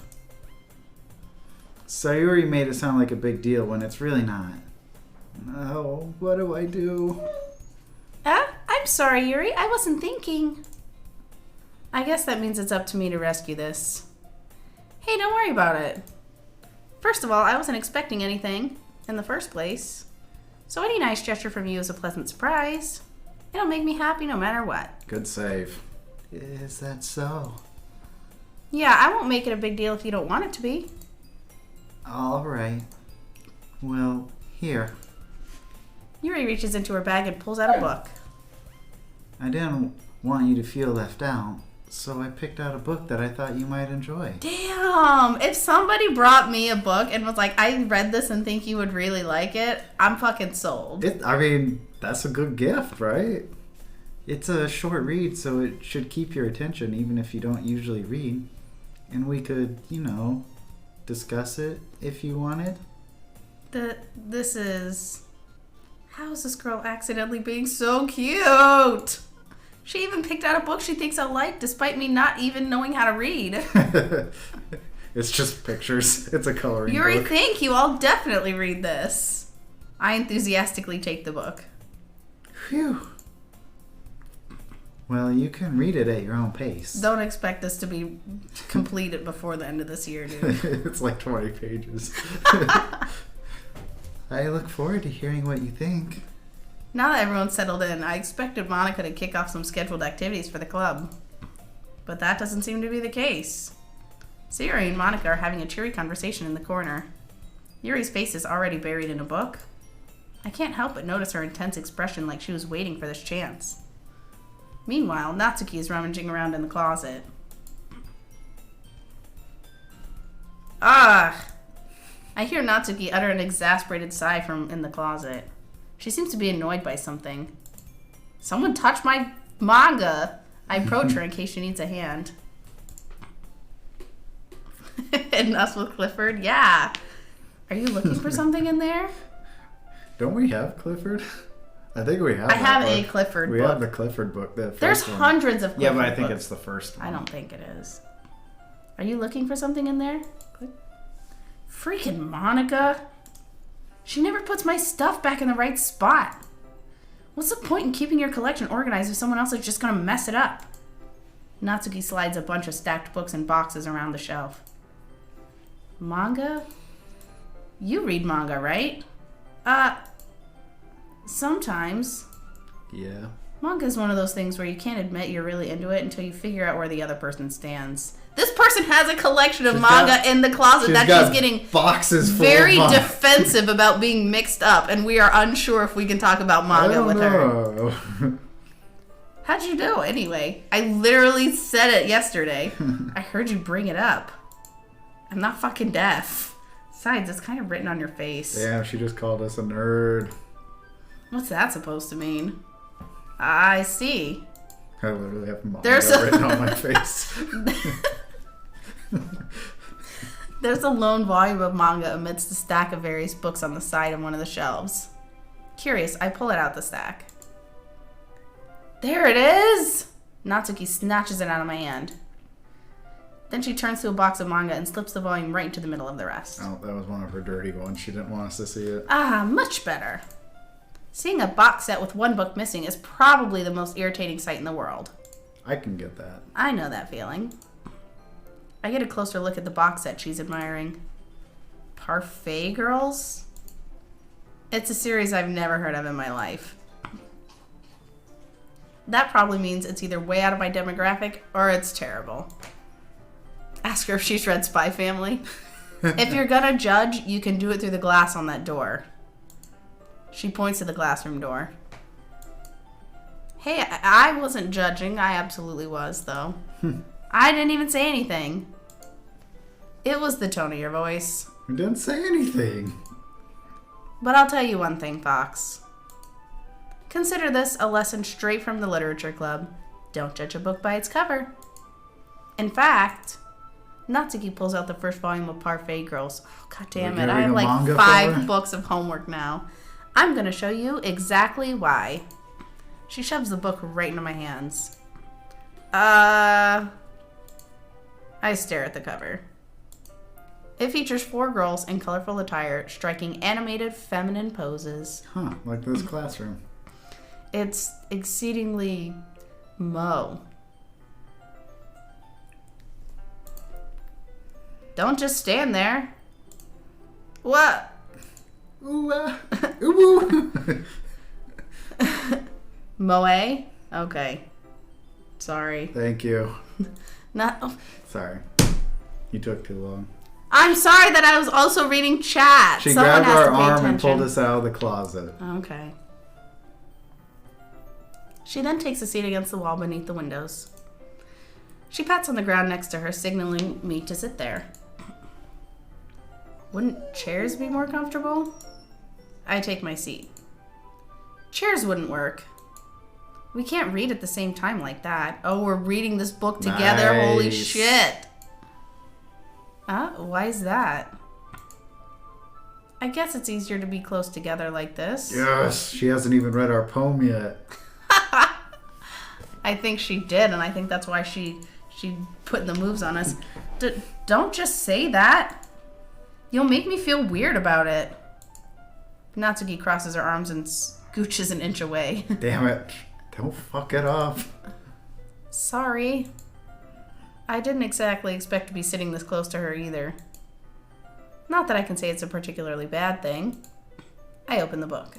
Sayuri made it sound like a big deal when it's really not. Oh, what do I do? I'm sorry, Yuri. I wasn't thinking. I guess that means it's up to me to rescue this. Hey, don't worry about it. First of all, I wasn't expecting anything in the first place. So any nice gesture from you is a pleasant surprise. It'll make me happy no matter what. Good save. Is that so? Yeah, I won't make it a big deal if you don't want it to be. All right. Well, here. Yuri reaches into her bag and pulls out a book. I didn't want you to feel left out, so I picked out a book that I thought you might enjoy. Damn! If somebody brought me a book and was like, I read this and think you would really like it, I'm fucking sold. That's a good gift, right? It's a short read, so it should keep your attention even if you don't usually read. And we could, discuss it if you wanted. How is this girl accidentally being so cute? She even picked out a book she thinks I'll like, despite me not even knowing how to read. It's just pictures. It's a coloring Yuri, book. thank you. I'll definitely read this. I enthusiastically take the book. Phew. Well, you can read it at your own pace. Don't expect this to be completed before the end of this year, dude. It's like 20 pages. I look forward to hearing what you think. Now that everyone's settled in, I expected Monica to kick off some scheduled activities for the club. But that doesn't seem to be the case. Yuri and Monica are having a cheery conversation in the corner. Yuri's face is already buried in a book. I can't help but notice her intense expression like she was waiting for this chance. Meanwhile, Natsuki is rummaging around in the closet. I hear Natsuki utter an exasperated sigh from in the closet. She seems to be annoyed by something. Someone touched my manga! I approach her in case she needs a hand. And us with Clifford? Yeah. Are you looking for something in there? Don't we have Clifford? I think we have. I have a Clifford book. We have the Clifford book. There's hundreds of Clifford Yeah, but I think books. it's the first one. I don't think it is. Are you looking for something in there? Freaking Monica. She never puts my stuff back in the right spot. What's the point in keeping your collection organized if someone else is just going to mess it up? Natsuki slides a bunch of stacked books and boxes around the shelf. Manga? You read manga, right? Sometimes. Yeah. Manga is one of those things where you can't admit you're really into it until you figure out where the other person stands. This person has a collection of manga in the closet that she's getting boxes full very of defensive about being mixed up, and we are unsure if we can talk about manga with her. How'd you know anyway? I literally said it yesterday. I heard you bring it up. I'm not fucking deaf. Besides, it's kind of written on your face. Damn, she just called us a nerd. What's that supposed to mean? I see. I literally have manga written on my face. There's a lone volume of manga amidst a stack of various books on the side of one of the shelves. Curious, I pull it out the stack. There it is! Natsuki snatches it out of my hand. Then she turns to a box of manga and slips the volume right into the middle of the rest. Oh, that was one of her dirty ones. She didn't want us to see it. Much better. Seeing a box set with one book missing is probably the most irritating sight in the world. I can get that. I know that feeling. I get a closer look at the box set she's admiring. Parfait Girls? It's a series I've never heard of in my life. That probably means it's either way out of my demographic or it's terrible. Ask her if she's read Spy Family. If you're gonna judge, you can do it through the glass on that door. She points to the glassroom door. Hey, I wasn't judging. I absolutely was, though. I didn't even say anything. It was the tone of your voice. We didn't say anything. But I'll tell you one thing, Fox. Consider this a lesson straight from the Literature Club. Don't judge a book by its cover. In fact, Natsuki pulls out the first volume of Parfait Girls. Oh, God damn it. I have like 5 books of homework now. I'm going to show you exactly why. She shoves the book right into my hands. I stare at the cover. It features 4 girls in colorful attire striking animated feminine poses. Huh, like this classroom. It's exceedingly Mo. Don't just stand there. What? Ooh, ooh. Moe? Okay. Sorry. Thank you. Not. Sorry. You took too long. I'm sorry that I was also reading chat. She Someone grabbed has our to pay arm and attention. pulled us out of the closet. Okay. She then takes a seat against the wall beneath the windows. She pats on the ground next to her, signaling me to sit there. Wouldn't chairs be more comfortable? I take my seat. Chairs wouldn't work. We can't read at the same time like that. Oh, we're reading this book together. Nice. Holy shit. Why is that? I guess it's easier to be close together like this. Yes, she hasn't even read our poem yet. I think she did, and I think that's why she putting the moves on us. Don't just say that. You'll make me feel weird about it. Natsuki crosses her arms and scooches an inch away. Damn it. Don't fuck it up. Sorry. I didn't exactly expect to be sitting this close to her either. Not that I can say it's a particularly bad thing. I open the book.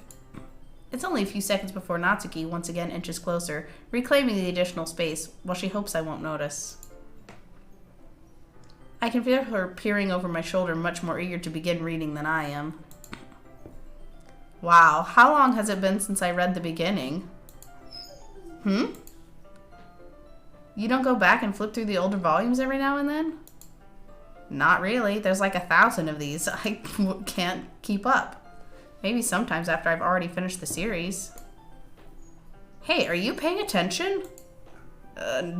It's only a few seconds before Natsuki once again inches closer, reclaiming the additional space, while she hopes I won't notice. I can feel her peering over my shoulder, much more eager to begin reading than I am. Wow, how long has it been since I read the beginning? You don't go back and flip through the older volumes every now and then? Not really. There's like 1,000 of these. I can't keep up. Maybe sometimes after I've already finished the series. Hey, are you paying attention?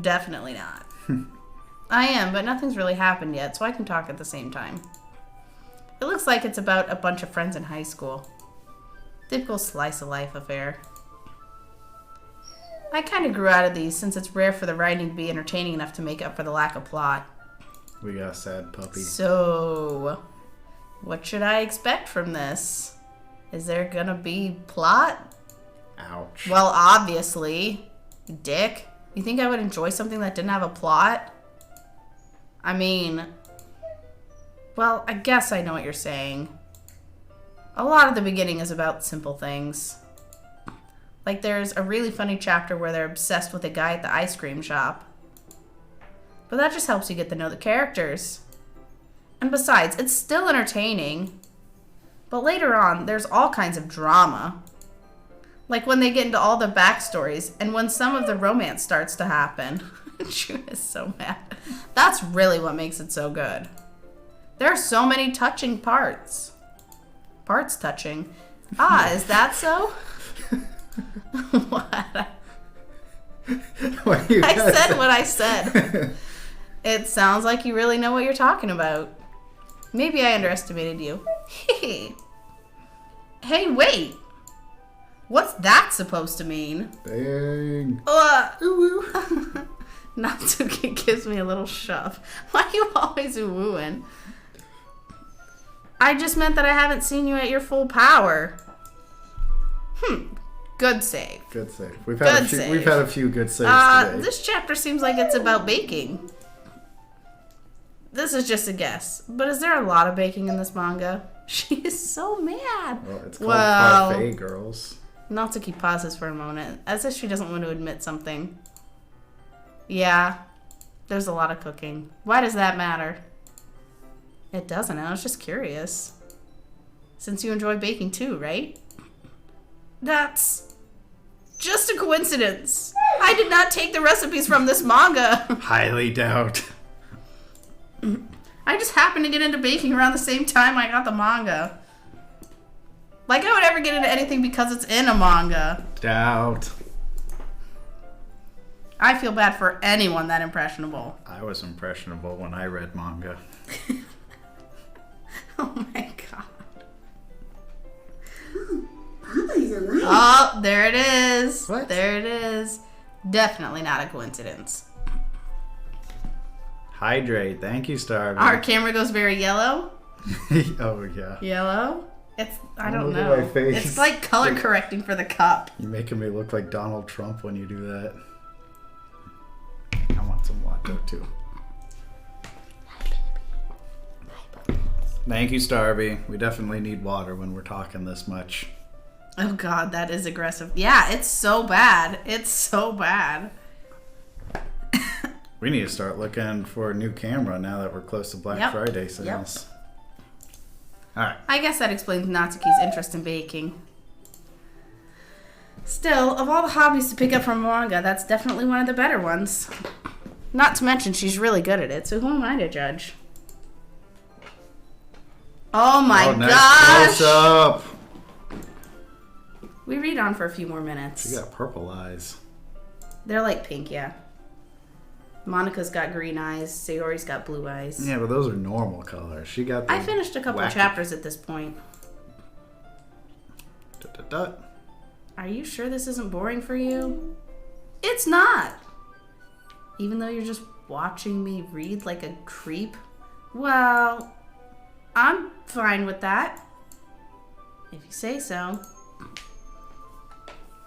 Definitely not. I am, but nothing's really happened yet, so I can talk at the same time. It looks like it's about a bunch of friends in high school. Typical slice of life affair. I kind of grew out of these since it's rare for the writing to be entertaining enough to make up for the lack of plot. We got a sad puppy. So, what should I expect from this? Is there gonna be plot? Ouch. Well, obviously. Dick. You think I would enjoy something that didn't have a plot? I mean, well, I guess I know what you're saying. A lot of the beginning is about simple things. Like there's a really funny chapter where they're obsessed with a guy at the ice cream shop. But that just helps you get to know the characters. And besides, it's still entertaining. But later on, there's all kinds of drama. Like when they get into all the backstories and when some of the romance starts to happen. June is so mad. That's really what makes it so good. There are so many touching parts. Parts touching. Is that so? What? I said what I said. It sounds like you really know what you're talking about. Maybe I underestimated you. Hey, wait. What's that supposed to mean? Bang. Natsuki gives me a little shove. Why are you always wooing? I just meant that I haven't seen you at your full power. Good save. Good save. We've had a few good saves today. This chapter seems like it's about baking. This is just a guess, but is there a lot of baking in this manga? She is so mad. Well, it's called Parfait Girls. Natsuki pauses for a moment, as if she doesn't want to admit something. Yeah, there's a lot of cooking. Why does that matter? It doesn't. I was just curious. Since you enjoy baking too, right? That's just a coincidence. I did not take the recipes from this manga. Highly doubt. I just happened to get into baking around the same time I got the manga. Like I would ever get into anything because it's in a manga. Doubt. I feel bad for anyone that impressionable. I was impressionable when I read manga. Oh my god. Papa's alive. Oh, there it is. What? There it is. Definitely not a coincidence. Hydrate. Thank you, Starvey. Our camera goes very yellow. Oh, yeah. Yellow? I don't Look know. at my face. It's like color correcting for the cup. You're making me look like Donald Trump when you do that. I want some water, too. Thank you, Starby. We definitely need water when we're talking this much. Oh god, that is aggressive. Yeah, it's so bad. It's so bad. We need to start looking for a new camera now that we're close to Black Friday sales. Yep. Alright. I guess that explains Natsuki's interest in baking. Still, of all the hobbies to pick up from manga, that's definitely one of the better ones. Not to mention, she's really good at it, so who am I to judge? Oh my gosh! Close up. We read on for a few more minutes. She got purple eyes. They're like pink, yeah. Monica's got green eyes. Sayori's got blue eyes. Yeah, but those are normal colors. She got. I finished a couple wacky chapters at this point. Dot, dot, dot. Are you sure this isn't boring for you? It's not! Even though you're just watching me read like a creep? Well, I'm fine with that. If you say so.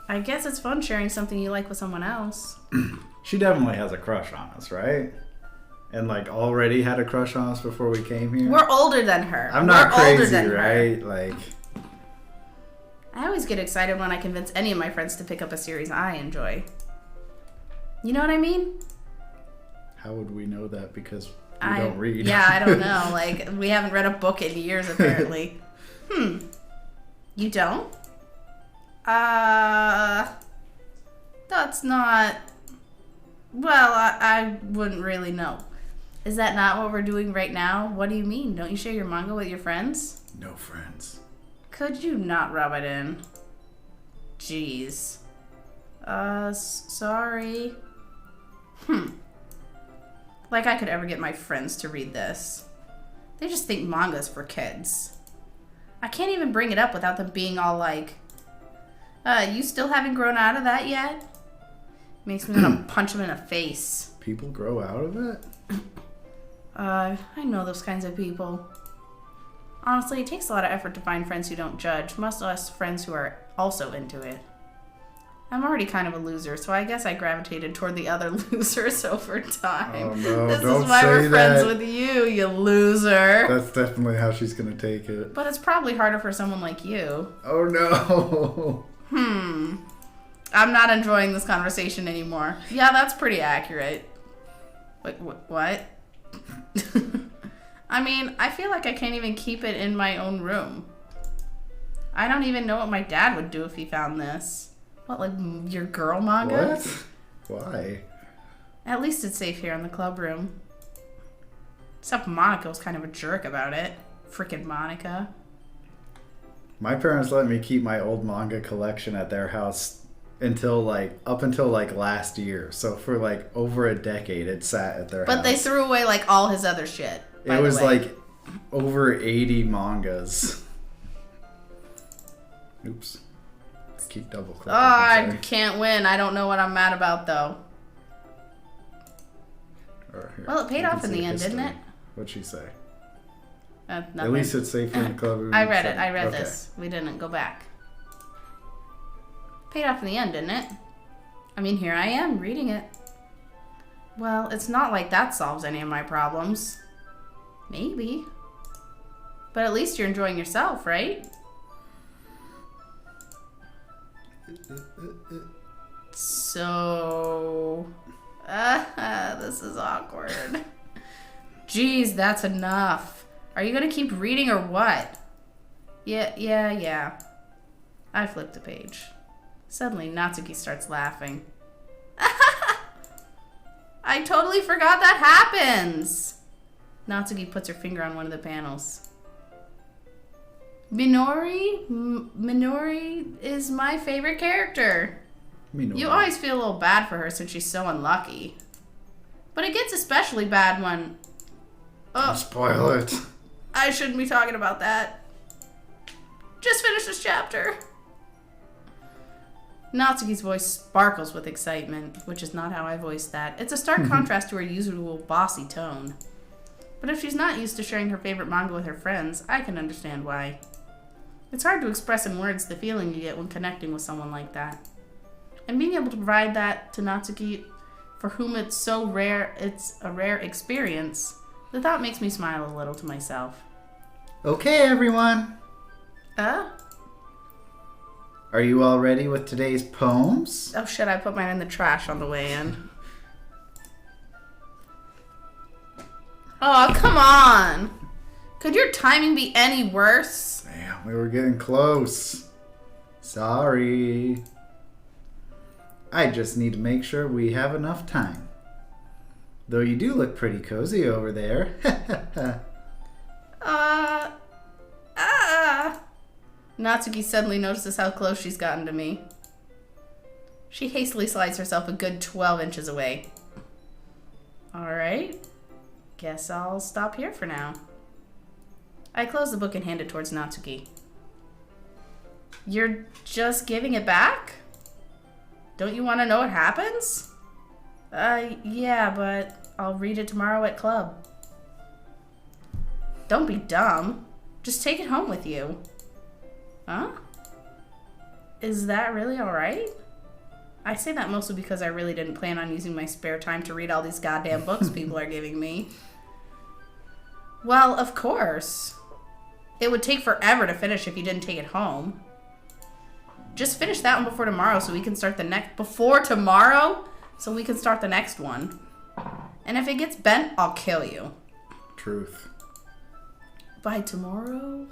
I guess it's fun sharing something you like with someone else. She definitely has a crush on us, right? And like already had a crush on us before we came here. We're older than her. I'm not We're older crazy, than her. right? Like, I always get excited when I convince any of my friends to pick up a series I enjoy. You know what I mean? how would we know that? Because we don't read. Yeah, I don't know. Like, we haven't read a book in years, apparently. You don't? That's not... Well, I wouldn't really know. Is that not what we're doing right now? What do you mean? Don't you share your manga with your friends? No friends. Could you not rub it in? Jeez. Sorry. Like I could ever get my friends to read this. They just think manga's for kids. I can't even bring it up without them being all like, you still haven't grown out of that yet? Makes me want to punch them in the face. People grow out of it? I know those kinds of people. Honestly, it takes a lot of effort to find friends who don't judge, much less friends who are also into it. I'm already kind of a loser, so I guess I gravitated toward the other losers over time. Oh no, this don't is why say we're friends that. with you loser. That's definitely how she's gonna take it. But it's probably harder for someone like you. Oh no. I'm not enjoying this conversation anymore. Yeah, that's pretty accurate. Wait, what? I mean, I feel like I can't even keep it in my own room. I don't even know what my dad would do if he found this. What, like your girl manga? What? Why? At least it's safe here in the club room. Except Monica was kind of a jerk about it. Frickin' Monica. My parents let me keep my old manga collection at their house up until last year. So for like over a decade it sat at their house. But they threw away like all his other shit. It was like over 80 mangas. Oops. Keep double clicking. Oh, I can't win. I don't know what I'm mad about though. Well, it paid off in the end, didn't it? What'd she say? Nothing. At least it's safe in the club room. I read it. I read Okay. this. We didn't go back. Paid off in the end, didn't it? I mean, here I am reading it. Well, it's not like that solves any of my problems. Maybe. But at least you're enjoying yourself, right? So... this is awkward. Jeez, that's enough. Are you gonna keep reading or what? Yeah. I flipped the page. Suddenly, Natsuki starts laughing. I totally forgot that happens! Natsuki puts her finger on one of the panels. Minori is my favorite character. Minori. You always feel a little bad for her since she's so unlucky. But it gets especially bad when... Don't spoil it. I shouldn't be talking about that. Just finish this chapter. Natsuki's voice sparkles with excitement, which is not how I voiced that. It's a stark contrast to her usual bossy tone. But if she's not used to sharing her favorite manga with her friends, I can understand why. It's hard to express in words the feeling you get when connecting with someone like that. And being able to provide that to Natsuki, for whom it's a rare experience, the thought makes me smile a little to myself. Okay, everyone. Are you all ready with today's poems? Oh shit, I put mine in the trash on the way in. Oh, come on! Could your timing be any worse? Damn, we were getting close. Sorry. I just need to make sure we have enough time. Though you do look pretty cozy over there. Natsuki suddenly notices how close she's gotten to me. She hastily slides herself a good 12 inches away. Alright. Guess I'll stop here for now. I close the book and hand it towards Natsuki. You're just giving it back? Don't you want to know what happens? Yeah, but I'll read it tomorrow at club. Don't be dumb. Just take it home with you. Huh? Is that really alright? I say that mostly because I really didn't plan on using my spare time to read all these goddamn books people are giving me. Well, of course. It would take forever to finish if you didn't take it home. Just finish that one before tomorrow so we can start the next... Before tomorrow? So we can start the next one. And if it gets bent, I'll kill you. Truth. By tomorrow?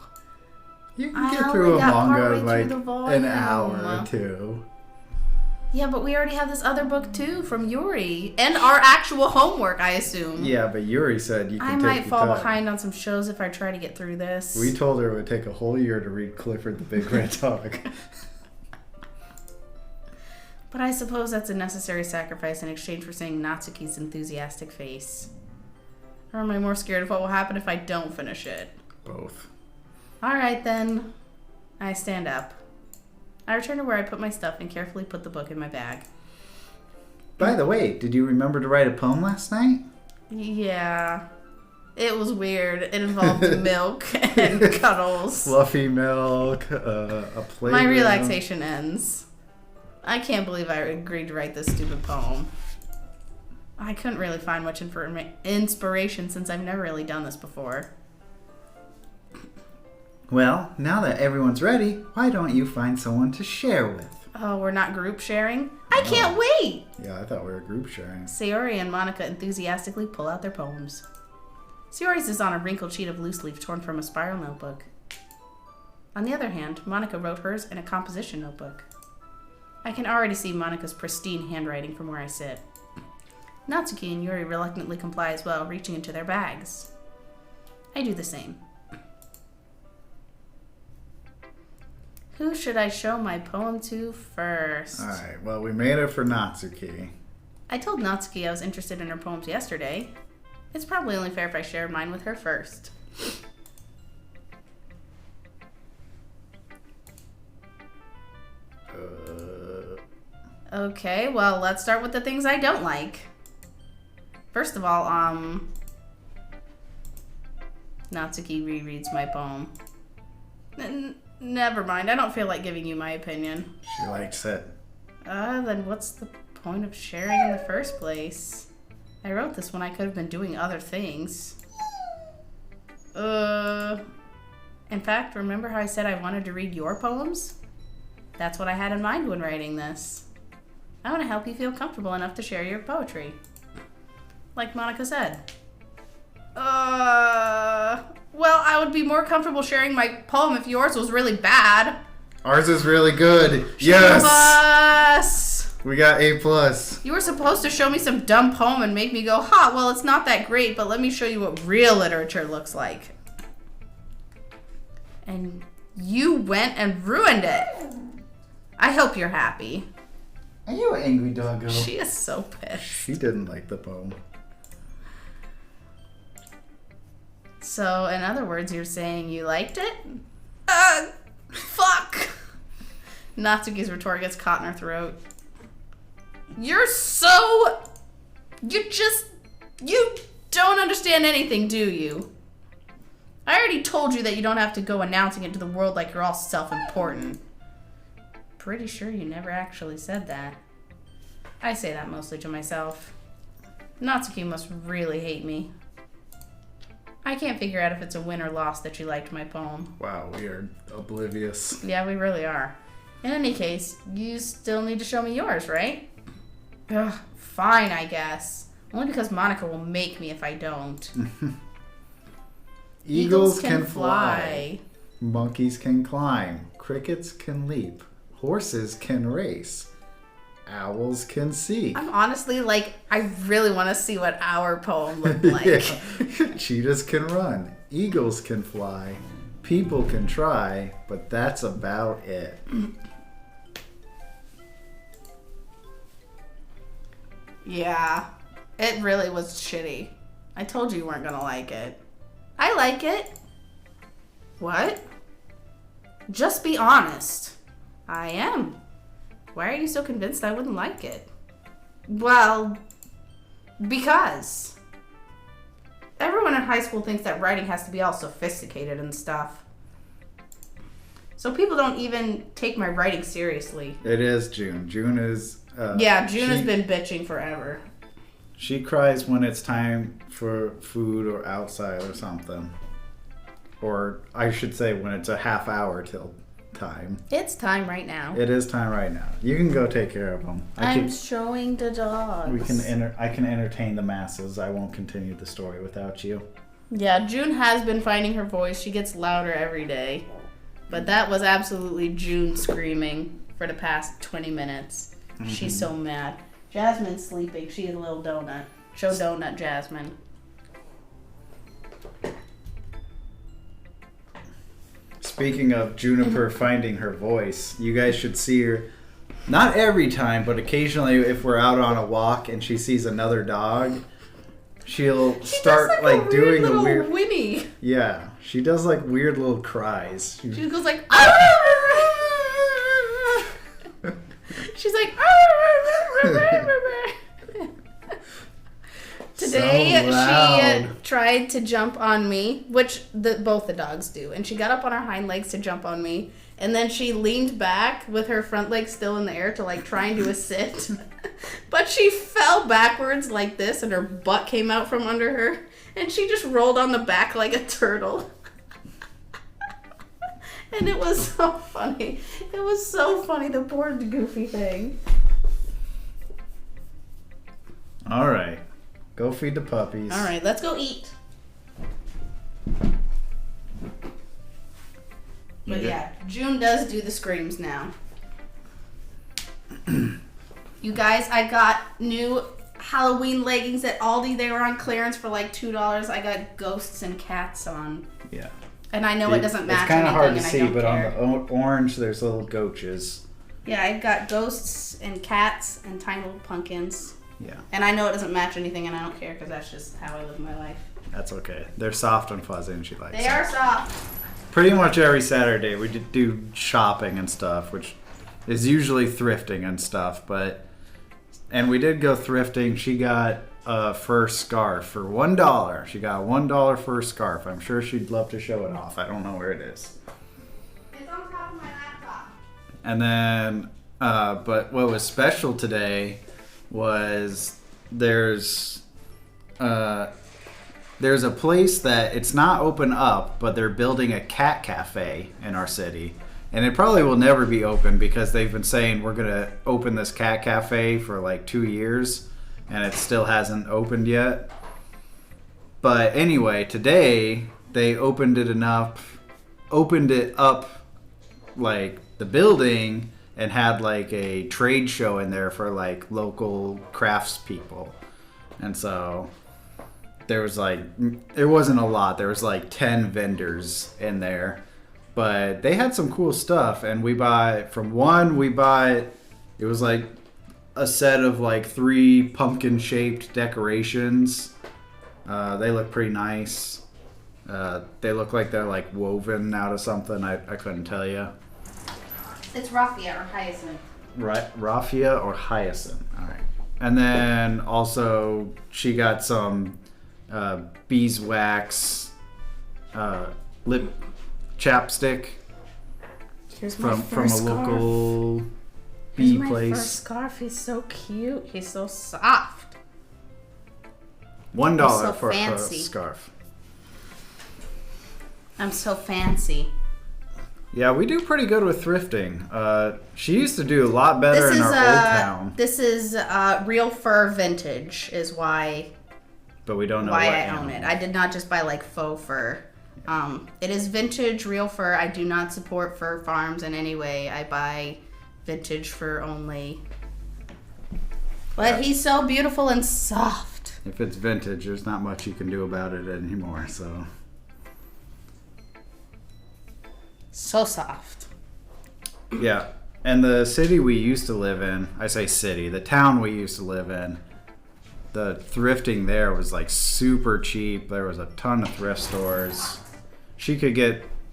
You can get through a manga in like an hour volume. or two. Yeah, but we already have this other book too from Yuri. And our actual homework, I assume. Yeah, but Yuri said you can I take might fall time. behind on some shows if I try to get through this. We told her it would take a whole year to read Clifford the Big Red Dog. But I suppose that's a necessary sacrifice in exchange for seeing Natsuki's enthusiastic face. Or am I more scared of what will happen if I don't finish it? Both. Alright then. I stand up. I return to where I put my stuff and carefully put the book in my bag. By the way, did you remember to write a poem last night? Yeah. It was weird. It involved milk and cuddles. Fluffy milk, a playground. My relaxation ends. I can't believe I agreed to write this stupid poem. I couldn't really find much inspiration since I've never really done this before. Well, now that everyone's ready, why don't you find someone to share with? Oh, we're not group sharing? I can't wait! Yeah, I thought we were group sharing. Sayori and Monica enthusiastically pull out their poems. Sayori's is on a wrinkled sheet of loose leaf torn from a spiral notebook. On the other hand, Monica wrote hers in a composition notebook. I can already see Monica's pristine handwriting from where I sit. Natsuki and Yuri reluctantly comply as well, reaching into their bags. I do the same. Who should I show my poem to first? Alright, well, we made it for Natsuki. I told Natsuki I was interested in her poems yesterday. It's probably only fair if I share mine with her first. Okay, well, let's start with the things I don't like. First of all, Natsuki rereads my poem. Never mind, I don't feel like giving you my opinion. She likes it. Then what's the point of sharing in the first place? I wrote this when I could have been doing other things. In fact, remember how I said I wanted to read your poems? That's what I had in mind when writing this. I want to help you feel comfortable enough to share your poetry. Like Monica said. Well, I would be more comfortable sharing my poem if yours was really bad. Ours is really good. Yes! Plus, We got A+. you were supposed to show me some dumb poem and make me go, ha, well, it's not that great, but let me show you what real literature looks like. And you went and ruined it. I hope you're happy. Are you an angry doggo? She is so pissed. She didn't like the poem. So, in other words, you're saying you liked it? Fuck! Natsuki's retort gets caught in her throat. You're so... You don't understand anything, do you? I already told you that you don't have to go announcing it to the world like you're all self-important. Pretty sure you never actually said that. I say that mostly to myself. Natsuki must really hate me. I can't figure out if it's a win or loss that you liked my poem. Wow, we are oblivious. Yeah, we really are. In any case, you still need to show me yours, right? Ugh, fine, I guess. Only because Monica will make me if I don't. Eagles can fly. Monkeys can climb. Crickets can leap. Horses can race. owls can see. I'm honestly like, I really want to see what our poem looked like. Yeah. Cheetahs can run. Eagles can fly. People can try, but that's about it. Yeah, it really was shitty. I told you weren't gonna like it. I like it. What? Just be honest. I am. Why are you so convinced I wouldn't like it? Well, because everyone in high school thinks that writing has to be all sophisticated and stuff. So people don't even take my writing seriously. It is June. June is... June has been bitching forever. She cries when it's time for food or outside or something. Or I should say when it's a half hour till time. It's time right now. It is time right now. You can go take care of them. I'm showing the dogs. I can entertain the masses. I won't continue the story without you. Yeah, June has been finding her voice. She gets louder every day. But that was absolutely June screaming for the past 20 minutes. Mm-hmm. She's so mad. Jasmine's sleeping. She's a little donut. Show donut, Jasmine. Speaking of Juniper finding her voice, you guys should see her, not every time, but occasionally if we're out on a walk and she sees another dog, she'll start like doing a weird whinny. Yeah, she does like weird little cries. She just goes like she's like Today she tried to jump on me, which both the dogs do, and she got up on her hind legs to jump on me, and then she leaned back with her front legs still in the air to like try and do a sit, but she fell backwards like this, and her butt came out from under her, and she just rolled on the back like a turtle. And it was so funny. It was so funny, the poor goofy thing. All right. Go feed the puppies. All right, let's go eat. But yeah, June does do the screams now. You guys, I got new Halloween leggings at Aldi. They were on clearance for like $2. I got ghosts and cats on. Yeah. And I know it doesn't match It's kind of hard to see, but care. on the orange, there's little goaches. Yeah, I got ghosts and cats and tiny little pumpkins. Yeah. And I know it doesn't match anything, and I don't care because that's just how I live my life. That's okay. They're soft and fuzzy, and she likes them. They are soft. Pretty much every Saturday we do shopping and stuff, which is usually thrifting and stuff. And we did go thrifting. She got a fur scarf for $1. She got a $1 fur scarf. I'm sure she'd love to show it off. I don't know where it is. It's on top of my laptop. And then, but what was special today was there's a place that it's not open up, but they're building a cat cafe in our city, and it probably will never be open because they've been saying we're gonna open this cat cafe for like 2 years, and it still hasn't opened yet. But anyway, today they opened it up like the building, and had like a trade show in there for like local crafts people. And so there wasn't a lot. There was like 10 vendors in there, but they had some cool stuff. And it was like a set of like 3 pumpkin shaped decorations. They look pretty nice. They look like they're like woven out of something. I couldn't tell you. It's raffia or hyacinth. Right, raffia or hyacinth. All right. And then also she got some beeswax lip chapstick from a local bee place. My first scarf. He's so cute. He's so soft. $1 for a scarf. I'm so fancy. Yeah, we do pretty good with thrifting. She used to do a lot better in our old town. This is real fur vintage is why. But we don't know why I own it. I did not just buy like faux fur. It is vintage, real fur. I do not support fur farms in any way. I buy vintage fur only. But he's so beautiful and soft. If it's vintage, there's not much you can do about it anymore, so. So soft. Yeah. And the city we used to live in, I say city, the town we used to live in, the thrifting there was like super cheap. There was a ton of thrift stores.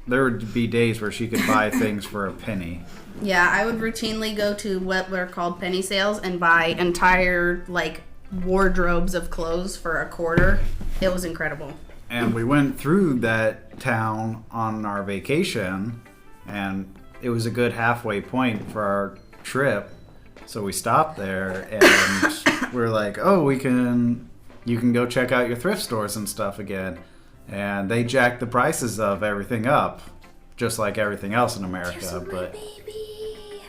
There would be days where she could buy things for a penny. Yeah, I would routinely go to what were called penny sales and buy entire, like, wardrobes of clothes for a quarter. It was incredible. And we went through that town on our vacation, and it was a good halfway point for our trip. So we stopped there, and we were like, oh, you can go check out your thrift stores and stuff again. And they jacked the prices of everything up, just like everything else in America. But baby.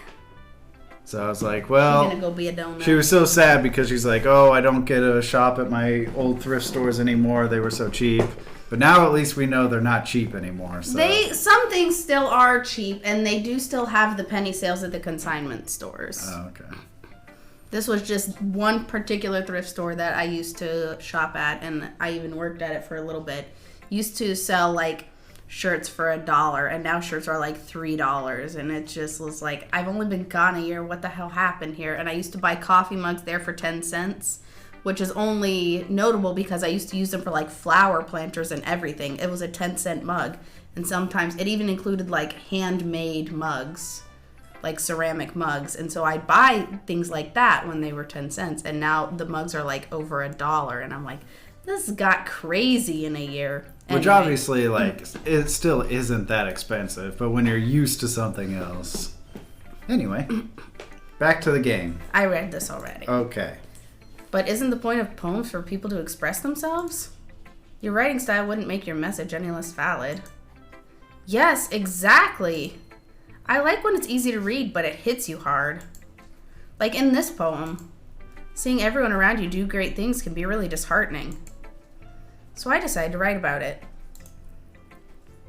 so I was like, well, I'm gonna go be a donut. she was so sad because she's like, oh, I don't get to shop at my old thrift stores anymore. They were so cheap. But now at least we know they're not cheap anymore. So. Some things still are cheap, and they do still have the penny sales at the consignment stores. Oh, okay. This was just one particular thrift store that I used to shop at, and I even worked at it for a little bit. Used to sell like shirts for $1, and now shirts are like $3, and it just was like, I've only been gone a year. What the hell happened here? And I used to buy coffee mugs there for 10 cents. Which is only notable because I used to use them for like flower planters and everything. It was a 10-cent mug. And sometimes it even included like handmade mugs, like ceramic mugs. And so I'd buy things like that when they were 10 cents. And now the mugs are like over $1. And I'm like, this got crazy in a year. Which obviously, like, it still isn't that expensive. But when you're used to something else. Anyway, back to the game. I read this already. Okay. But isn't the point of poems for people to express themselves? Your writing style wouldn't make your message any less valid. Yes, exactly. I like when it's easy to read, but it hits you hard. Like in this poem, seeing everyone around you do great things can be really disheartening. So I decided to write about it.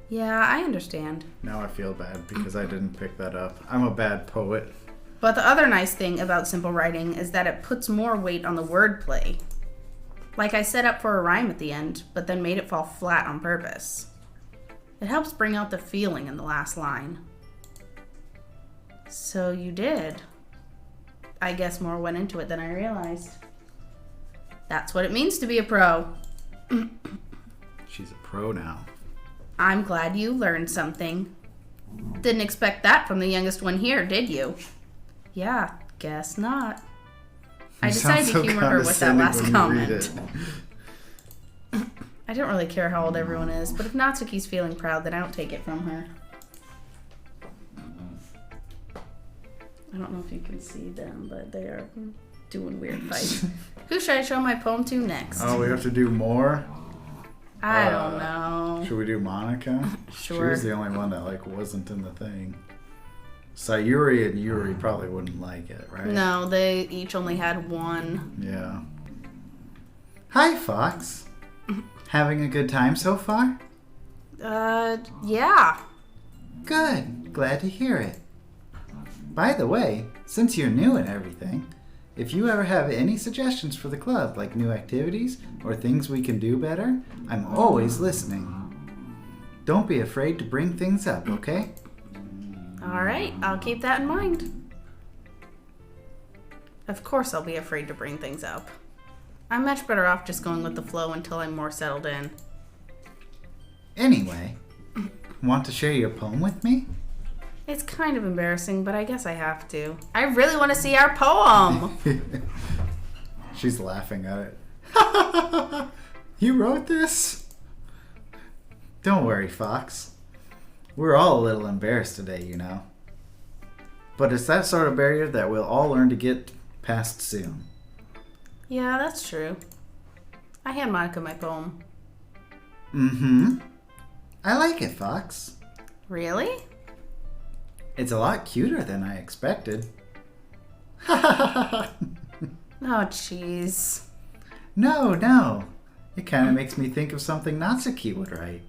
Yeah, I understand. Now I feel bad because I didn't pick that up. I'm a bad poet. But the other nice thing about simple writing is that it puts more weight on the wordplay. Like I set up for a rhyme at the end, but then made it fall flat on purpose. It helps bring out the feeling in the last line. So you did. I guess more went into it than I realized. That's what it means to be a pro. She's a pro now. I'm glad you learned something. Didn't expect that from the youngest one here, did you? Yeah, guess not. I decided to humor her with that last comment. I don't really care how old everyone is, but if Natsuki's feeling proud, then I don't take it from her. I don't know if you can see them, but they are doing weird fights. Who should I show my poem to next? Oh, we have to do more? I don't know. Should we do Monica? Sure. She was the only one that, like, wasn't in the thing. Sayuri and Yuri probably wouldn't like it, right? No, they each only had one. Yeah. Hi, Fox. Having a good time so far? Yeah. Good. Glad to hear it. By the way, since you're new and everything, if you ever have any suggestions for the club, like new activities or things we can do better, I'm always listening. Don't be afraid to bring things up, okay? All right, I'll keep that in mind. Of course I'll be afraid to bring things up. I'm much better off just going with the flow until I'm more settled in. Anyway, want to share your poem with me? It's kind of embarrassing, but I guess I have to. I really want to see our poem. She's laughing at it. You wrote this? Don't worry, Fox. We're all a little embarrassed today, you know. But it's that sort of barrier that we'll all learn to get past soon. Yeah, that's true. I hand Monica my poem. Mm-hmm. I like it, Fox. Really? It's a lot cuter than I expected. Oh, jeez. No. It kind of makes me think of something Natsuki would write.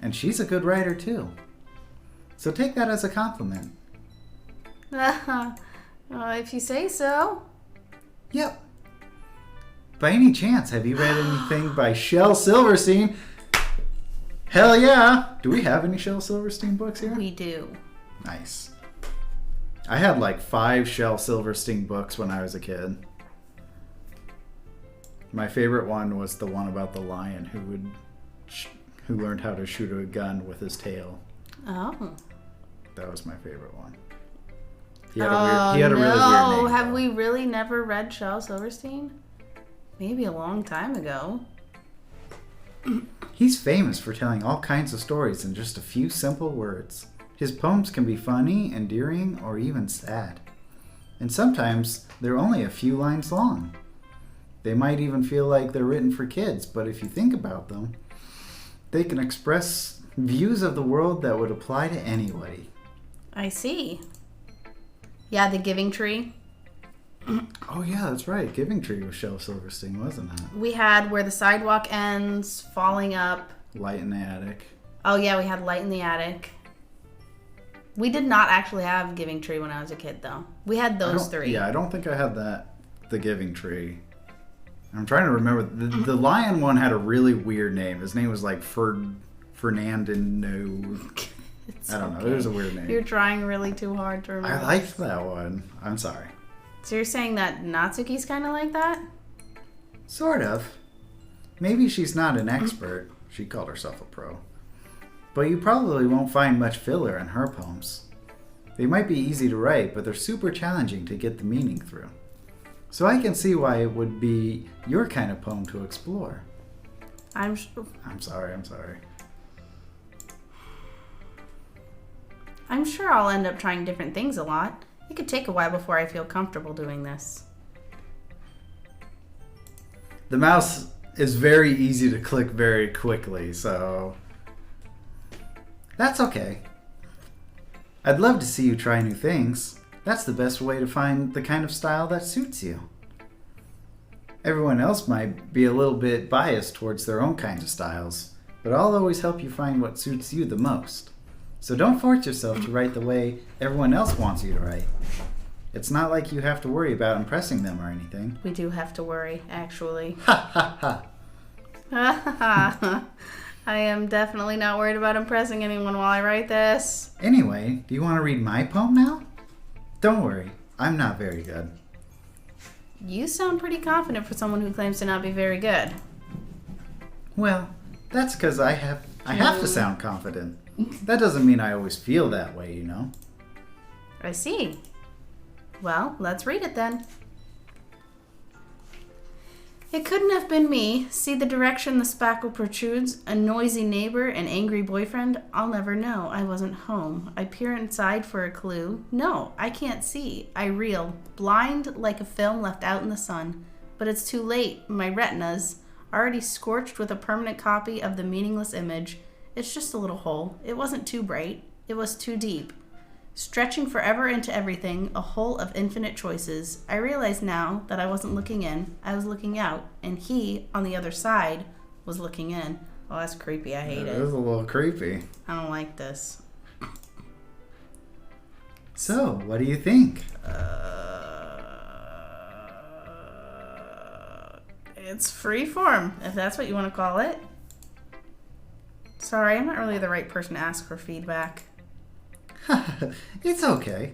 And she's a good writer, too. So take that as a compliment. If you say so. Yep. By any chance, have you read anything by Shel Silverstein? Hell yeah! Do we have any Shel Silverstein books here? We do. Nice. I had like 5 Shel Silverstein books when I was a kid. My favorite one was the one about the lion who learned how to shoot a gun with his tail. Oh. That was my favorite one. He had a really weird name. Have we really never read Shel Silverstein? Maybe a long time ago. He's famous for telling all kinds of stories in just a few simple words. His poems can be funny, endearing, or even sad. And sometimes they're only a few lines long. They might even feel like they're written for kids, but if you think about them, they can express views of the world that would apply to anybody. I see. Yeah, The Giving Tree. Oh yeah, that's right. Giving Tree was Shel Silverstein, wasn't it? We had Where the Sidewalk Ends, Falling Up. Light in the Attic. Oh yeah, we had Light in the Attic. We did not actually have Giving Tree when I was a kid, though. We had those 3. Yeah, I don't think I had that. The Giving Tree. I'm trying to remember. The lion one had a really weird name. His name was like Fernandino. I don't know. It was a weird name. You're trying really too hard to remember. I liked that one. I'm sorry. So you're saying that Natsuki's kind of like that? Sort of. Maybe she's not an expert. She called herself a pro. But you probably won't find much filler in her poems. They might be easy to write, but they're super challenging to get the meaning through. So I can see why it would be your kind of poem to explore. I'm sorry. I'm sure I'll end up trying different things a lot. It could take a while before I feel comfortable doing this. The mouse is very easy to click very quickly, so that's okay. I'd love to see you try new things. That's the best way to find the kind of style that suits you. Everyone else might be a little bit biased towards their own kinds of styles, but I'll always help you find what suits you the most. So don't force yourself to write the way everyone else wants you to write. It's not like you have to worry about impressing them or anything. We do have to worry, actually. Ha ha ha. I am definitely not worried about impressing anyone while I write this. Anyway, do you want to read my poem now? Don't worry, I'm not very good. You sound pretty confident for someone who claims to not be very good. Well, that's because I have to sound confident. That doesn't mean I always feel that way, you know. I see. Well, let's read it then. It couldn't have been me. See the direction the spackle protrudes? A noisy neighbor, an angry boyfriend? I'll never know. I wasn't home. I peer inside for a clue. No, I can't see. I reel, blind like a film left out in the sun. But it's too late. My retina's already scorched with a permanent copy of the meaningless image. It's just a little hole. It wasn't too bright. It was too deep. Stretching forever into everything, a hole of infinite choices. I realize now that I wasn't looking in, I was looking out, and he, on the other side, was looking in. Oh, that's creepy. I hate it. It is a little creepy. I don't like this. So, what do you think? It's freeform, if that's what you want to call it. Sorry, I'm not really the right person to ask for feedback. It's okay.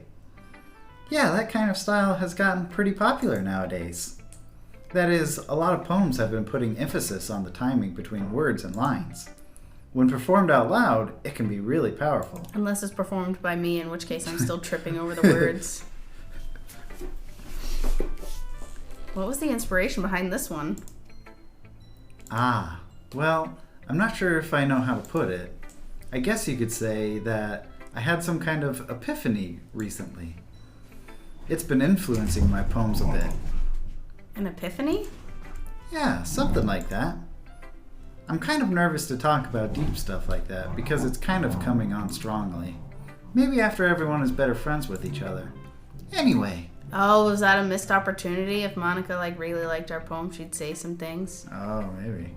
Yeah, that kind of style has gotten pretty popular nowadays. That is, a lot of poems have been putting emphasis on the timing between words and lines. When performed out loud, it can be really powerful. Unless it's performed by me, in which case I'm still tripping over the words. What was the inspiration behind this one? Well, I'm not sure if I know how to put it. I guess you could say that I had some kind of epiphany recently. It's been influencing my poems a bit. An epiphany? Yeah, something like that. I'm kind of nervous to talk about deep stuff like that because it's kind of coming on strongly. Maybe after everyone is better friends with each other. Anyway. Oh, was that a missed opportunity? If Monica really liked our poem, she'd say some things. Oh, maybe.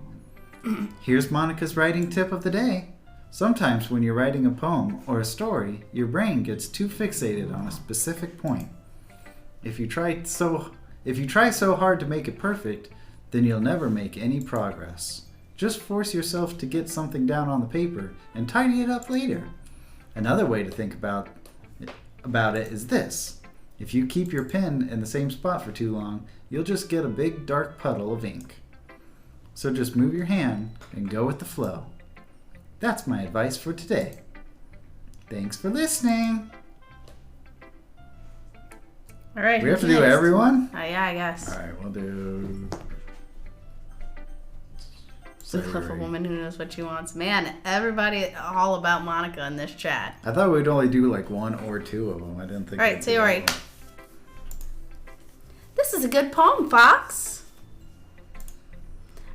Here's Monica's writing tip of the day. Sometimes when you're writing a poem or a story, your brain gets too fixated on a specific point. If you try If you try so hard to make it perfect, then you'll never make any progress. Just force yourself to get something down on the paper and tidy it up later. Another way to think about it is this. If you keep your pen in the same spot for too long, you'll just get a big dark puddle of ink. So just move your hand and go with the flow. That's my advice for today. Thanks for listening. All right. We have to do everyone? Yeah, I guess. All right, we'll do... The clever woman who knows what she wants. Man, everybody all about Monica in this chat. I thought we'd only do like one or two of them. I didn't think... All right, Sayori. This is a good poem, Fox.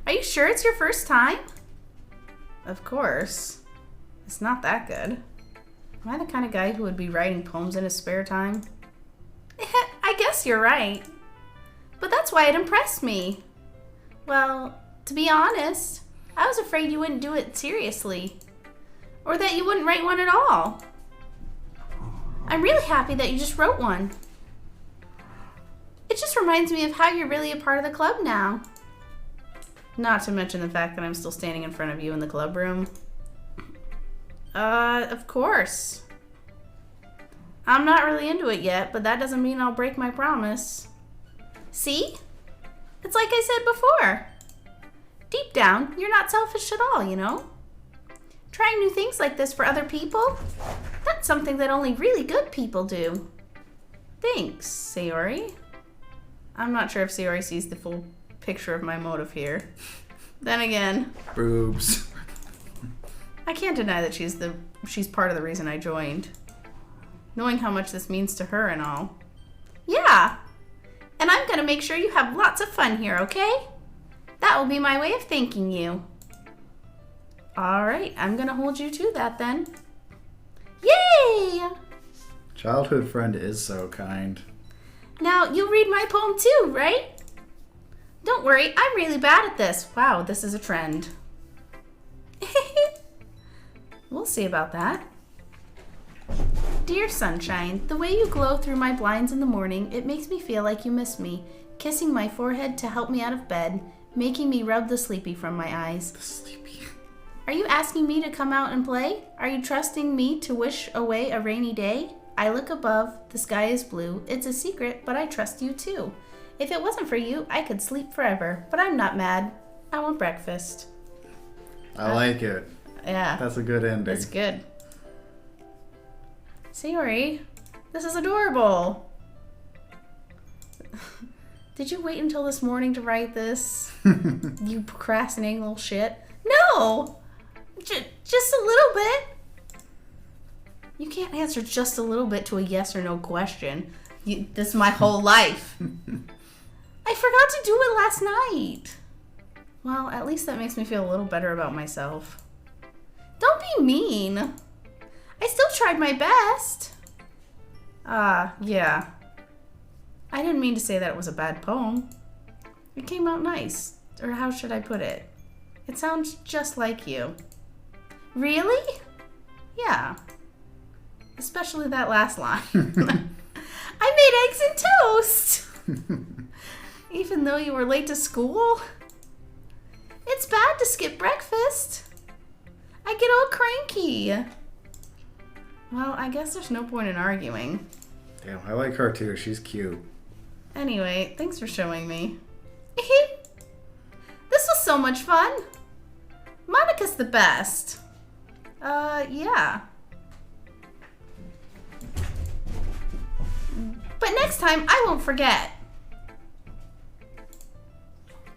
Are you sure it's your first time? Of course. It's not that good. Am I the kind of guy who would be writing poems in his spare time? I guess you're right. But that's why it impressed me. Well, to be honest, I was afraid you wouldn't do it seriously. Or that you wouldn't write one at all. I'm really happy that you just wrote one. It just reminds me of how you're really a part of the club now. Not to mention the fact that I'm still standing in front of you in the club room. Of course. I'm not really into it yet, but that doesn't mean I'll break my promise. See? It's like I said before. Deep down, you're not selfish at all, you know? Trying new things like this for other people, that's something that only really good people do. Thanks, Sayori. I'm not sure if Sayori sees the full picture of my motive here. Then again... Boobs. I can't deny that she's part of the reason I joined. Knowing how much this means to her and all. Yeah! And I'm gonna make sure you have lots of fun here, okay? That will be my way of thanking you. Alright, I'm gonna hold you to that then. Yay! Childhood friend is so kind. Now, you'll read my poem too, right? Don't worry, I'm really bad at this. Wow, this is a trend. We'll see about that. Dear sunshine, the way you glow through my blinds in the morning, it makes me feel like you miss me, kissing my forehead to help me out of bed, making me rub the sleepy from my eyes. The sleepy. Are you asking me to come out and play? Are you trusting me to wish away a rainy day? I look above, the sky is blue. It's a secret, but I trust you too. If it wasn't for you, I could sleep forever, but I'm not mad. I want breakfast. I like it. Yeah. That's a good ending. That's good. Sayori, this is adorable. Did you wait until this morning to write this? You procrastinating little shit. No! Just a little bit. You can't answer just a little bit to a yes or no question. This is my whole life. I forgot to do it last night. Well, at least that makes me feel a little better about myself. Don't be mean. I still tried my best. Yeah. I didn't mean to say that it was a bad poem. It came out nice. Or how should I put it? It sounds just like you. Really? Yeah. Especially that last line. I made eggs and toast! Even though you were late to school? It's bad to skip breakfast. I get all cranky. Well, I guess there's no point in arguing. Damn, I like her too. She's cute. Anyway, thanks for showing me. This was so much fun. Monica's the best. Yeah. But next time, I won't forget.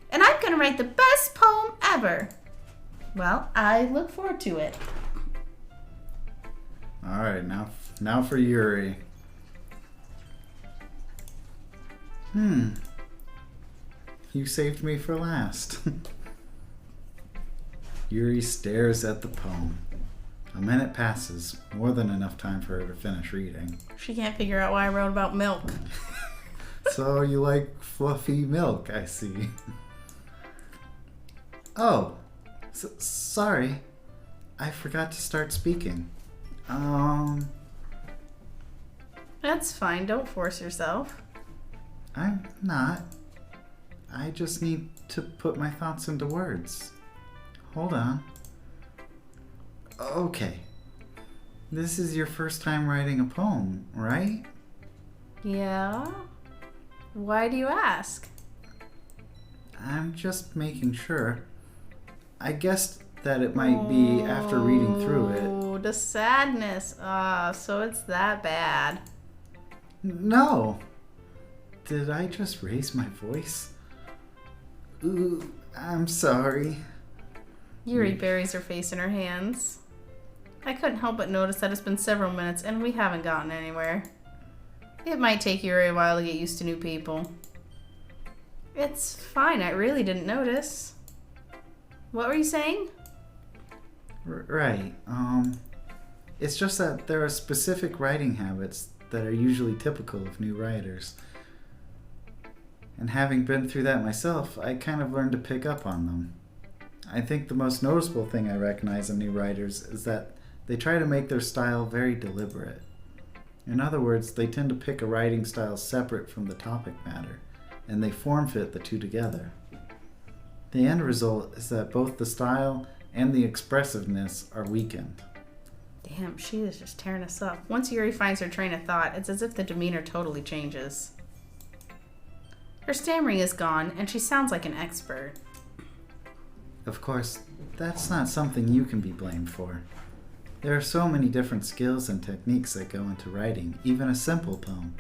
And I'm gonna write the best poem ever. Well, I look forward to it. All right, now for Yuri. You saved me for last. Yuri stares at the poem. A minute passes, more than enough time for her to finish reading. She can't figure out why I wrote about milk. So you like fluffy milk, I see. Oh, sorry. I forgot to start speaking. That's fine. Don't force yourself. I'm not. I just need to put my thoughts into words. Hold on. Okay. This is your first time writing a poem, right? Yeah? Why do you ask? I'm just making sure. I guessed that it might be after reading through it. Oh, the sadness. So it's that bad. No. Did I just raise my voice? Ooh, I'm sorry. Yuri buries her face in her hands. I couldn't help but notice that it's been several minutes and we haven't gotten anywhere. It might take Yuri a while to get used to new people. It's fine, I really didn't notice. What were you saying? Right. It's just that there are specific writing habits that are usually typical of new writers. And having been through that myself, I kind of learned to pick up on them. I think the most noticeable thing I recognize in new writers is that they try to make their style very deliberate. In other words, they tend to pick a writing style separate from the topic matter, and they form fit the two together. The end result is that both the style and the expressiveness are weakened. Damn, she is just tearing us up. Once Yuri finds her train of thought, it's as if the demeanor totally changes. Her stammering is gone, and she sounds like an expert. Of course, that's not something you can be blamed for. There are so many different skills and techniques that go into writing, even a simple poem.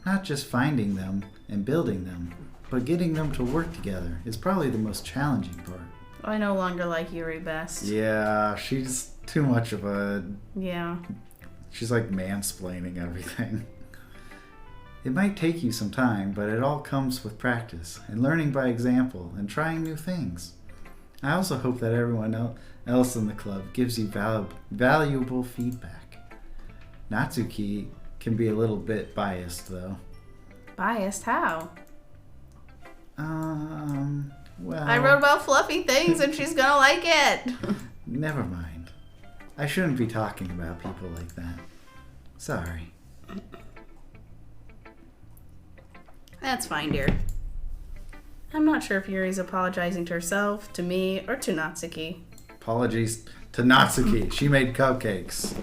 Not just finding them and building them, but getting them to work together is probably the most challenging part. I no longer like Yuri best. Yeah, she's too much of a... Yeah. She's like mansplaining everything. It might take you some time, but it all comes with practice and learning by example and trying new things. I also hope that everyone else in the club gives you valuable feedback. Natsuki can be a little bit biased, though. Biased? How? Well... I wrote about fluffy things and she's gonna like it. Never mind. I shouldn't be talking about people like that. Sorry. That's fine, dear. I'm not sure if Yuri's apologizing to herself, to me, or to Natsuki. Apologies to Natsuki. She made cupcakes.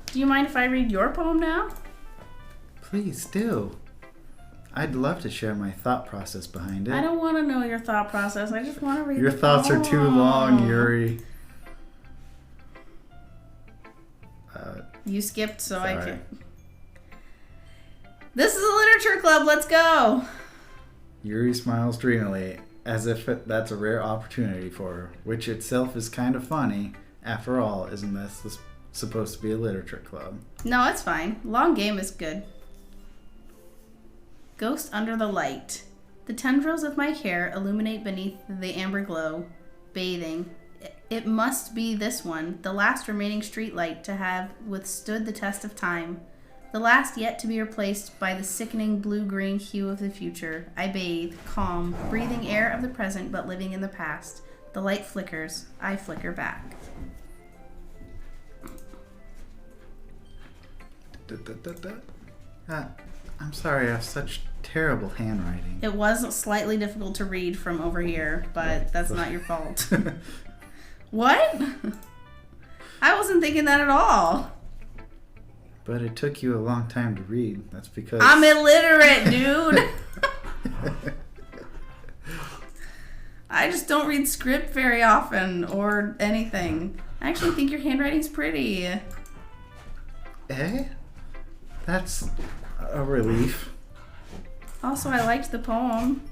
Do you mind if I read your poem now? Please do. I'd love to share my thought process behind it. I don't want to know your thought process. I just want to read Your the thoughts poem. are too long, Yuri. You skipped, so Sorry. I can. This is a literature club. Let's go. Yuri smiles dreamily, as if that's a rare opportunity for her, which itself is kind of funny. After all, isn't this supposed to be a literature club? No, it's fine. Long game is good. Ghost under the light. The tendrils of my hair illuminate beneath the amber glow, bathing. It must be this one, the last remaining streetlight to have withstood the test of time. The last yet to be replaced by the sickening blue-green hue of the future. I bathe, calm, breathing air of the present but living in the past. The light flickers. I flicker back. I'm sorry, I have such terrible handwriting. It was slightly difficult to read from over here, but that's not your fault. What? I wasn't thinking that at all. But it took you a long time to read. That's because... I'm illiterate, dude. I just don't read script very often or anything. I actually think your handwriting's pretty. Eh? That's a relief. Also, I liked the poem.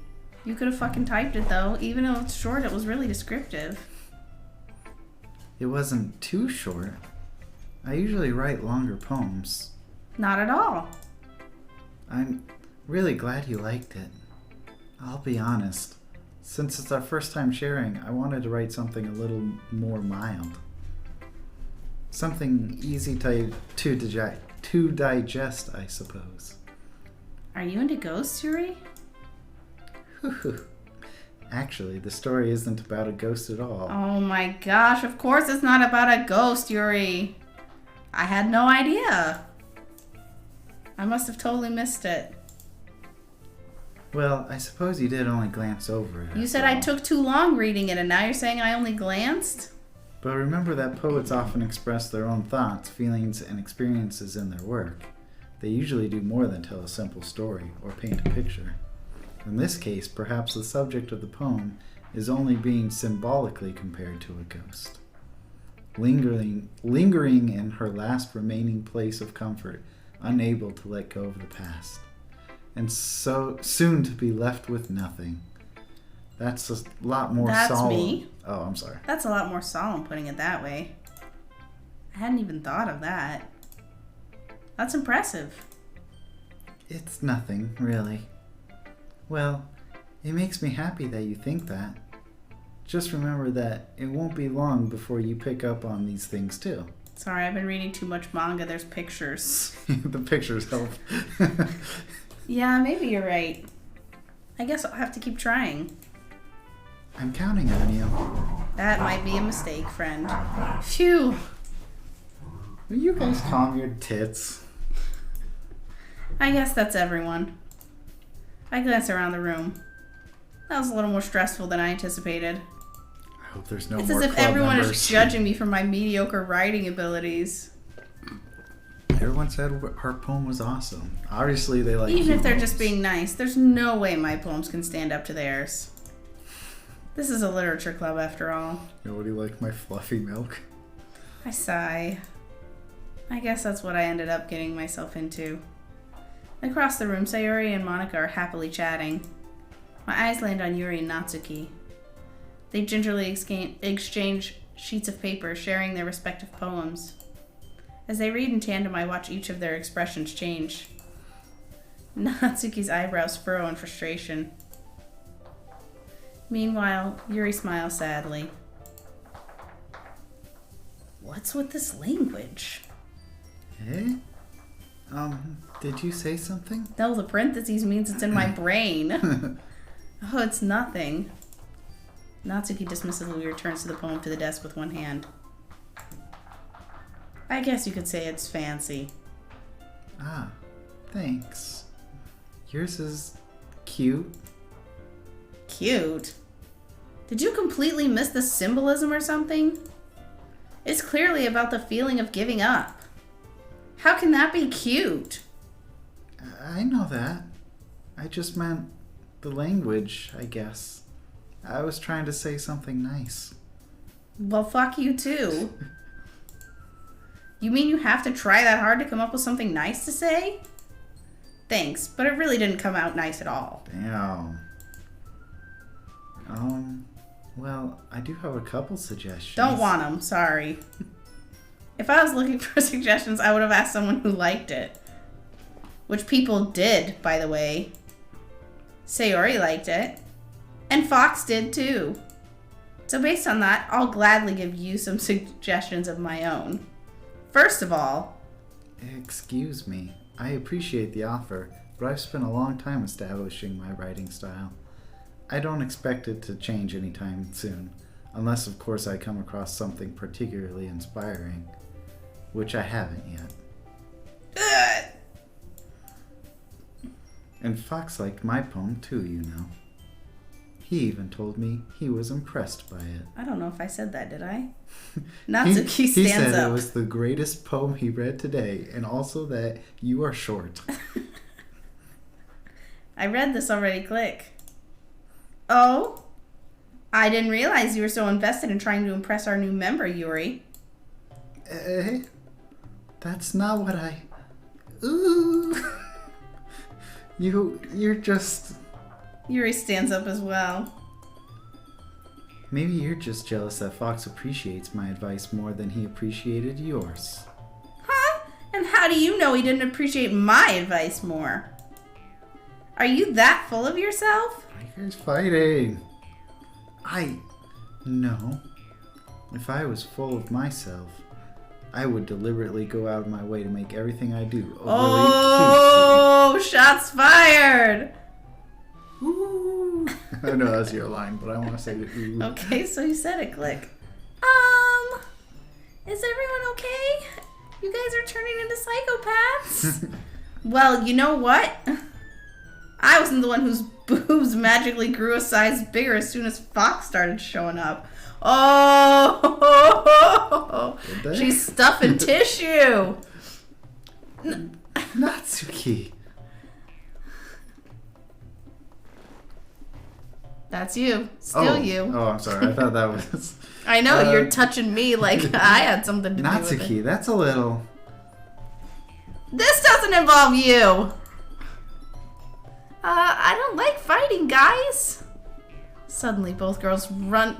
You could have fucking typed it, though. Even though it's short, it was really descriptive. It wasn't too short. I usually write longer poems. Not at all. I'm really glad you liked it. I'll be honest. Since it's our first time sharing, I wanted to write something a little more mild. Something easy to digest, I suppose. Are you into ghosts, Yuri? Actually, the story isn't about a ghost at all. Oh my gosh, of course it's not about a ghost, Yuri. I had no idea. I must have totally missed it. Well, I suppose you did only glance over it. You said I took too long reading it, and now you're saying I only glanced? But remember that poets often express their own thoughts, feelings, and experiences in their work. They usually do more than tell a simple story or paint a picture. In this case, perhaps the subject of the poem is only being symbolically compared to a ghost. Lingering in her last remaining place of comfort, unable to let go of the past. And so soon to be left with nothing. That's a lot more solemn. That's me. Oh, I'm sorry. That's a lot more solemn putting it that way. I hadn't even thought of that. That's impressive. It's nothing, really. Well, it makes me happy that you think that. Just remember that it won't be long before you pick up on these things too. Sorry, I've been reading too much manga. There's pictures. The pictures help. Yeah, maybe you're right. I guess I'll have to keep trying. I'm counting on you. That might be a mistake, friend. Phew. Will you guys calm your tits? I guess that's everyone. I glance around the room. That was a little more stressful than I anticipated. I hope there's no It's more as if club everyone members. is judging me for my mediocre writing abilities. Everyone said her poem was awesome. Obviously, they like Even if they're poems. just being nice, there's no way my poems can stand up to theirs. This is a literature club after all. Nobody liked my fluffy milk. I sigh. I guess that's what I ended up getting myself into. Across the room, Sayori and Monica are happily chatting. My eyes land on Yuri and Natsuki. They gingerly exchange sheets of paper, sharing their respective poems. As they read in tandem, I watch each of their expressions change. Natsuki's eyebrows furrow in frustration. Meanwhile, Yuri smiles sadly. What's with this language? Eh? Did you say something? No, the parentheses means it's in my brain. Oh, it's nothing. Natsuki dismissively returns to the poem to the desk with one hand. I guess you could say it's fancy. Ah, thanks. Yours is cute. Cute? Did you completely miss the symbolism or something? It's clearly about the feeling of giving up. How can that be cute? I know that. I just meant the language, I guess. I was trying to say something nice. Well, fuck you too. You mean you have to try that hard to come up with something nice to say? Thanks, but it really didn't come out nice at all. Damn. Well, I do have a couple suggestions. Don't want them, sorry. If I was looking for suggestions, I would have asked someone who liked it. Which people did, by the way. Sayori liked it. And Fox did too. So based on that, I'll gladly give you some suggestions of my own. First of all... Excuse me. I appreciate the offer, but I've spent a long time establishing my writing style. I don't expect it to change anytime soon, unless of course I come across something particularly inspiring, which I haven't yet. And Fox liked my poem too, you know. He even told me he was impressed by it. I don't know if I said that, did I? Natsuki he stands said up. it was the greatest poem he read today, and also that you are short. I read this already, click. Oh? I didn't realize you were so invested in trying to impress our new member, Yuri. Eh? That's not what I... Ooh. You're just... Yuri stands up as well. Maybe you're just jealous that Fox appreciates my advice more than he appreciated yours. Huh? And how do you know he didn't appreciate my advice more? Are you that full of yourself? Why are you guys fighting? No. If I was full of myself, I would deliberately go out of my way to make everything I do overly Oh, shots fired! cutesy. Ooh. I know that's your line, but I want to say the ooh. Okay, so you said it, click. Is everyone okay? You guys are turning into psychopaths? Well, you know what? I wasn't the one who's boobs magically grew a size bigger as soon as Fox started showing up. Oh, Did they? she's stuffing tissue. Natsuki. That's you. Still Oh. you. Oh, I'm sorry. I thought that was... I know, you're touching me like I had something to do with it. Natsuki, that's a little... This doesn't involve you. I don't like fighting, guys. Suddenly, both girls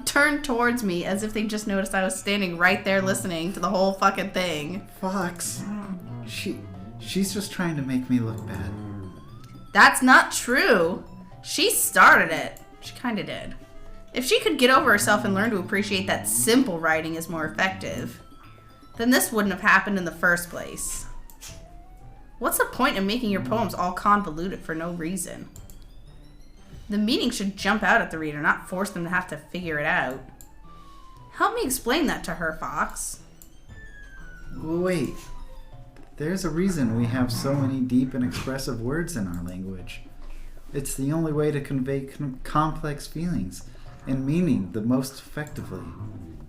turned towards me as if they just noticed I was standing right there listening to the whole fucking thing. Fox. She's just trying to make me look bad. That's not true. She started it. She kind of did. If she could get over herself and learn to appreciate that simple writing is more effective, then this wouldn't have happened in the first place. What's the point of making your poems all convoluted for no reason? The meaning should jump out at the reader, not force them to have to figure it out. Help me explain that to her, Fox. Wait. There's a reason we have so many deep and expressive words in our language. It's the only way to convey complex feelings and meaning the most effectively.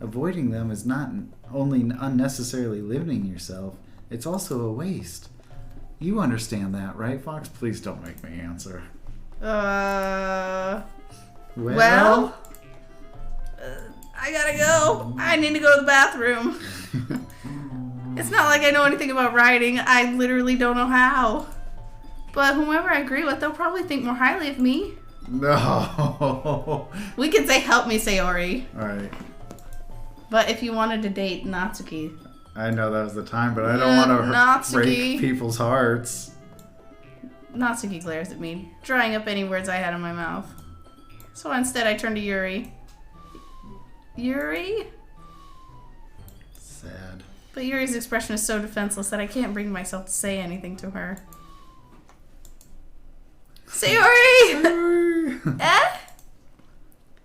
Avoiding them is not only unnecessarily limiting yourself, it's also a waste. You understand that, right, Fox? Please don't make me answer. Well, I gotta go. I need to go to the bathroom. It's not like I know anything about writing. I literally don't know how. But whomever I agree with, they'll probably think more highly of me. No. We could say, help me, Sayori. Alright. But if you wanted to date Natsuki. I know that was the time, but I don't want to Natsuki. break people's hearts. Natsuki glares at me, drying up any words I had in my mouth. So instead I turn to Yuri. Yuri? Sad. But Yuri's expression is so defenseless that I can't bring myself to say anything to her. Sayori! Eh?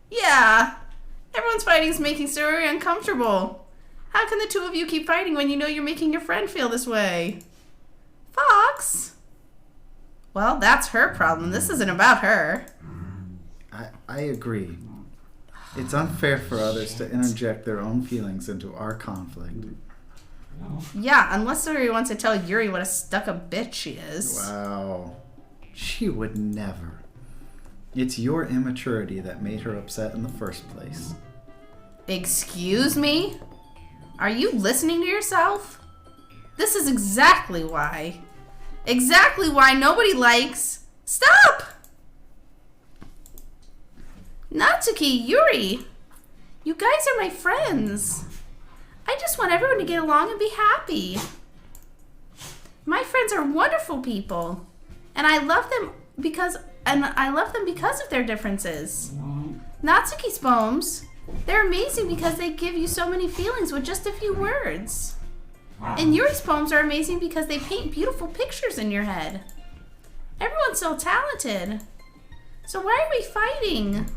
Yeah. Everyone's fighting is making Sayori uncomfortable. How can the two of you keep fighting when you know you're making your friend feel this way? Fox? Well, that's her problem. This isn't about her. I agree. It's unfair for others to interject their own feelings into our conflict. Yeah, unless Sayori wants to tell Yuri what a stuck-up bitch she is. Wow. She would never. It's your immaturity that made her upset in the first place. Excuse me? Are you listening to yourself? This is exactly why. Exactly why nobody likes... Stop! Natsuki, Yuri, you guys are my friends. I just want everyone to get along and be happy. My friends are wonderful people, and I love them because of their differences. Natsuki's poems, they're amazing because they give you so many feelings with just a few words. And Yuri's poems are amazing because they paint beautiful pictures in your head. Everyone's so talented. So why are we fighting?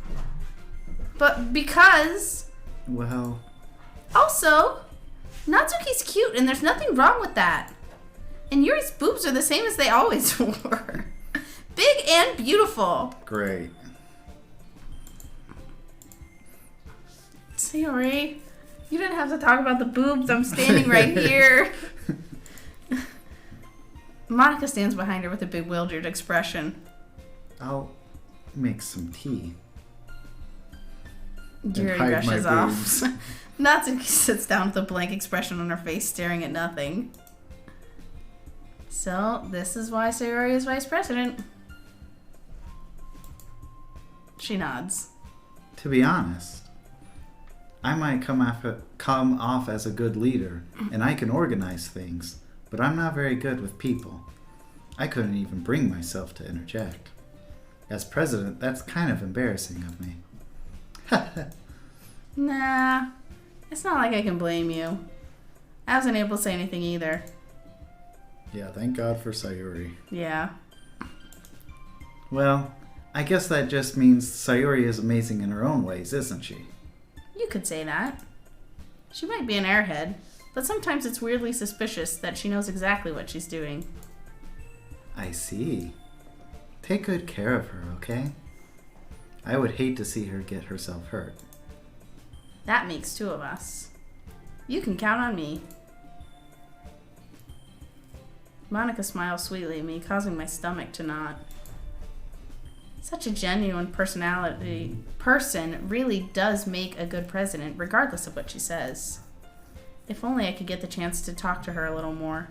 But because... Well... Also, Natsuki's cute and there's nothing wrong with that. And Yuri's boobs are the same as they always were. Big and beautiful. Great. Sayori, you didn't have to talk about the boobs. I'm standing right here. Monica stands behind her with a bewildered expression. I'll make some tea. Yuri hide rushes my off. boobs. Natsuki sits down with a blank expression on her face, staring at nothing. So, this is why Sayori is vice president. She nods. To be honest, I might come off as a good leader, and I can organize things, but I'm not very good with people. I couldn't even bring myself to interject. As president, that's kind of embarrassing of me. Nah, it's not like I can blame you. I wasn't able to say anything either. Yeah, thank God for Sayuri. Yeah. Well, I guess that just means Sayuri is amazing in her own ways, isn't she? You could say that. She might be an airhead, but sometimes it's weirdly suspicious that she knows exactly what she's doing. I see. Take good care of her, okay? I would hate to see her get herself hurt. That makes 2 of us. You can count on me. Monica smiles sweetly at me, causing my stomach to knot. Such a genuine person really does make a good president, regardless of what she says. If only I could get the chance to talk to her a little more.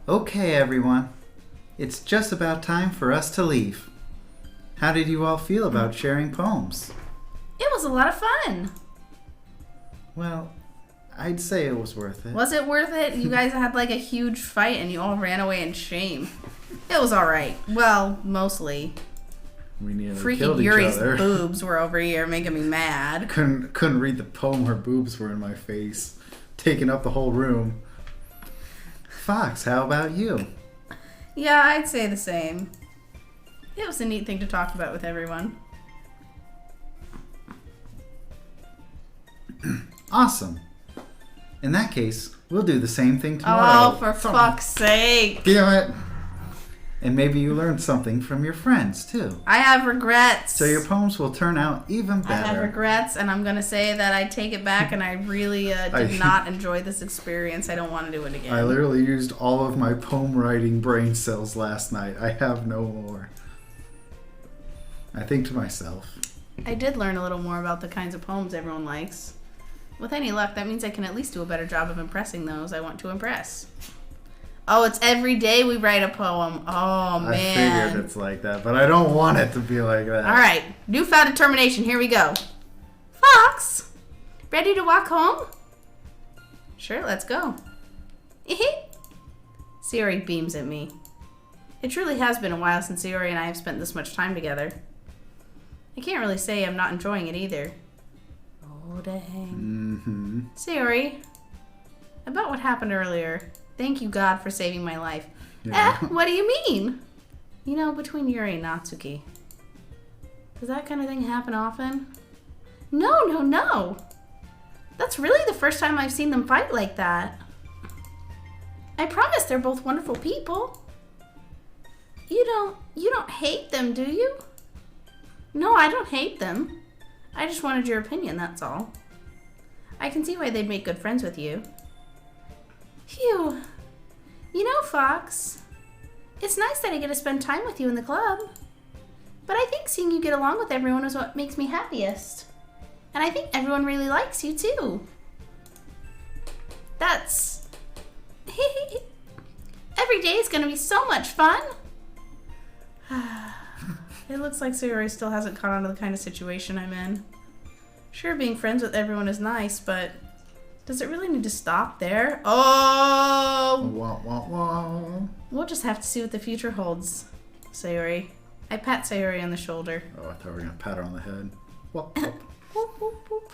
Okay, everyone. It's just about time for us to leave. How did you all feel about sharing poems? It was a lot of fun. Well, I'd say it was worth it. Was it worth it? You guys had like a huge fight and you all ran away in shame. It was alright. Well, mostly. We nearly Freaking killed each Yuri's other. boobs were over here making me mad. Couldn't read the poem. Her boobs were in my face, taking up the whole room. Fox, how about you? Yeah, I'd say the same. It was a neat thing to talk about with everyone. Awesome. In that case, we'll do the same thing tomorrow. Oh, for fuck's sake. Damn it. And maybe you learned something from your friends, too. I have regrets. So your poems will turn out even better. I have regrets, and I'm going to say that I take it back, and I really did not enjoy this experience. I don't want to do it again. I literally used all of my poem writing brain cells last night. I have no more. I think to myself. I did learn a little more about the kinds of poems everyone likes. With any luck, that means I can at least do a better job of impressing those I want to impress. Oh, it's every day we write a poem. Oh, man. I figured it's like that, but I don't want it to be like that. All right. Newfound determination. Here we go. Fox, ready to walk home? Sure, let's go. Sayori beams at me. It truly has been a while since Sayori and I have spent this much time together. I can't really say I'm not enjoying it either. Oh, dang. Sayori, about what happened earlier. Thank you, God, for saving my life. Yeah. What do you mean? You know, between Yuri and Natsuki. Does that kind of thing happen often? No. That's really the first time I've seen them fight like that. I promise they're both wonderful people. You don't hate them, do you? No, I don't hate them. I just wanted your opinion, that's all. I can see why they'd make good friends with you. Phew. You know, Fox, it's nice that I get to spend time with you in the club. But I think seeing you get along with everyone is what makes me happiest. And I think everyone really likes you, too. That's... Every day is going to be so much fun. It looks like Sayori still hasn't caught on to the kind of situation I'm in. Sure, being friends with everyone is nice, but... does it really need to stop there? Oh! Wah, wah, wah. We'll just have to see what the future holds, Sayori. I pat Sayori on the shoulder. Oh, I thought we were going to pat her on the head. Whoop, whoop. Whoop, whoop, whoop.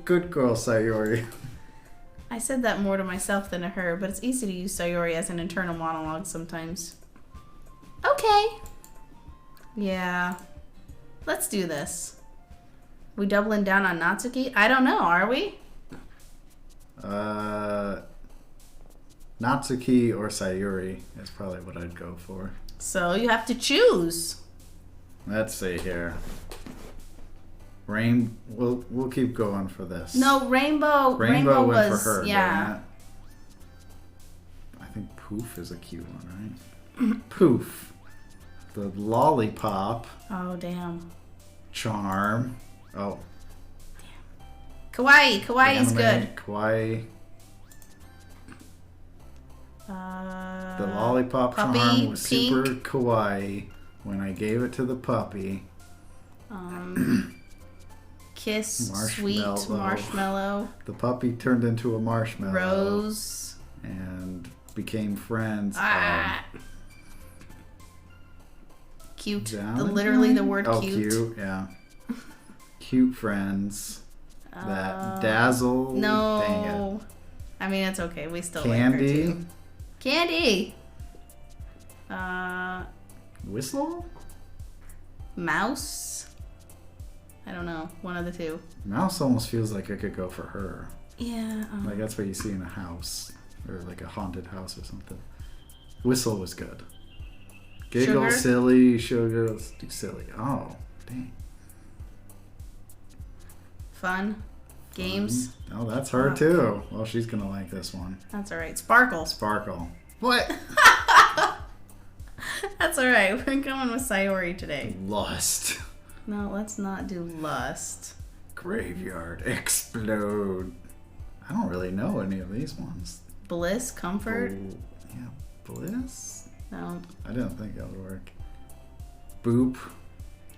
Good girl, Sayori. I said that more to myself than to her, but it's easy to use Sayori as an internal monologue sometimes. Okay. Yeah. Let's do this. We doubling down on Natsuki? I don't know, are we? Natsuki or Sayuri is probably what I'd go for. So you have to choose. Let's see here. We'll keep going for this. No, Rainbow Rainbow went was, for her. yeah. I think Poof is a cute one, right? Poof. The lollipop. Oh, damn. Charm. Oh. Kawaii. Kawaii is good. Kawaii. The lollipop puppy, charm was pink. super kawaii when I gave it to the puppy. Kiss, Marshmallow. sweet, marshmallow. The puppy turned into a marshmallow. Rose. And became friends. Cute. Valentine? Literally the word oh, cute. Cute, yeah. Cute friends. That dazzle. No. Dang it. I mean, it's okay. We still Candy. like her too. Candy. Whistle? Mouse. I don't know. One of the two. Mouse almost feels like it could go for her. Yeah. Like that's what you see in a house. Or like a haunted house or something. Whistle was good. Giggle, Sugar? silly, sugar, let's do silly. Oh, dang. Fun. Games. Oh, that's her too. Well, she's gonna like this one. That's alright. Sparkle. Sparkle. What? That's alright. We're going with Sayori today. Lust. No, let's not do lust. Graveyard. Explode. I don't really know any of these ones. Bliss. Comfort. Oh, yeah, bliss? No. I didn't think that would work. Boop.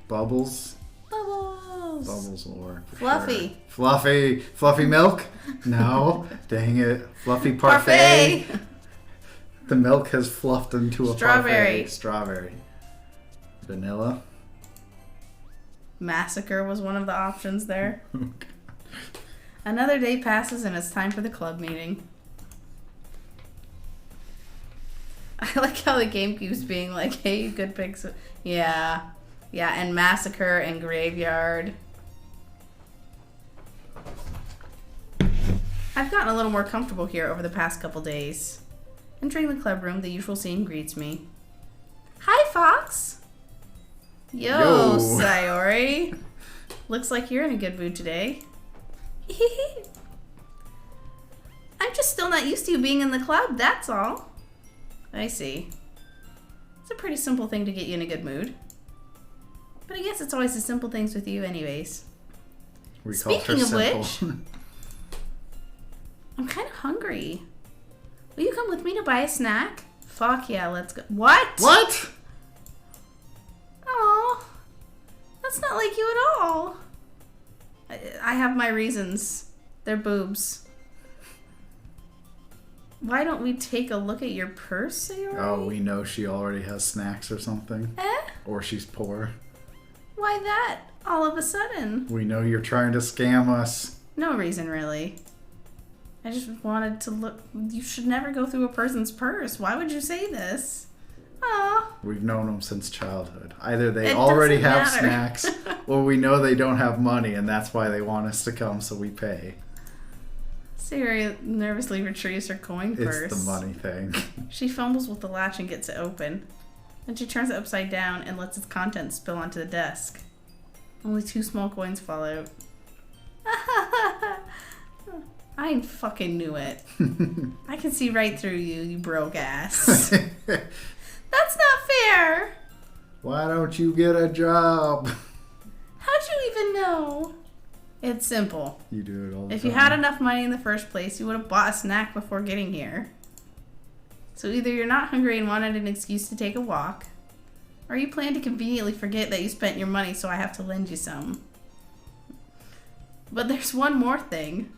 Bubbles. Bubbles. Bubbles will work. For Fluffy. Sure. Fluffy. Fluffy milk? No. Dang it. Fluffy parfait. The milk has fluffed into a Strawberry. parfait. Strawberry. Vanilla. Massacre was one of the options there. Another day passes and it's time for the club meeting. I like how the game keeps being like, hey, you could pick some... Yeah. Yeah, and Massacre and Graveyard. I've gotten a little more comfortable here over the past couple days. Entering the club room, the usual scene greets me. Hi, Fox! Yo, Sayori. Looks like you're in a good mood today. I'm just still not used to you being in the club, that's all. I see. It's a pretty simple thing to get you in a good mood. But I guess it's always the simple things with you anyways. Speaking of which, I'm kind of hungry. Will you come with me to buy a snack? Fuck yeah, let's go. What? What? Aw, that's not like you at all. I have my reasons. They're boobs. Why don't we take a look at your purse, Sayori? Oh, we know she already has snacks or something. Eh? Or she's poor. Why that? All of a sudden? We know you're trying to scam us. No reason, really. I just wanted to look. You should never go through a person's purse. Why would you say this? Aw. We've known them since childhood. Either they It already doesn't have matter. snacks, or we know they don't have money, and that's why they want us to come, so we pay. Sayori nervously retrieves her coin purse. It's the money thing. She fumbles with the latch and gets it open. Then she turns it upside down and lets its contents spill onto the desk. Only 2 small coins fall out. I fucking knew it. I can see right through you, you broke ass. That's not fair. Why don't you get a job? How'd you even know? It's simple. You do it all the If time. you had enough money in the first place, you would have bought a snack before getting here. So either you're not hungry and wanted an excuse to take a walk, or you plan to conveniently forget that you spent your money, so I have to lend you some. But there's one more thing.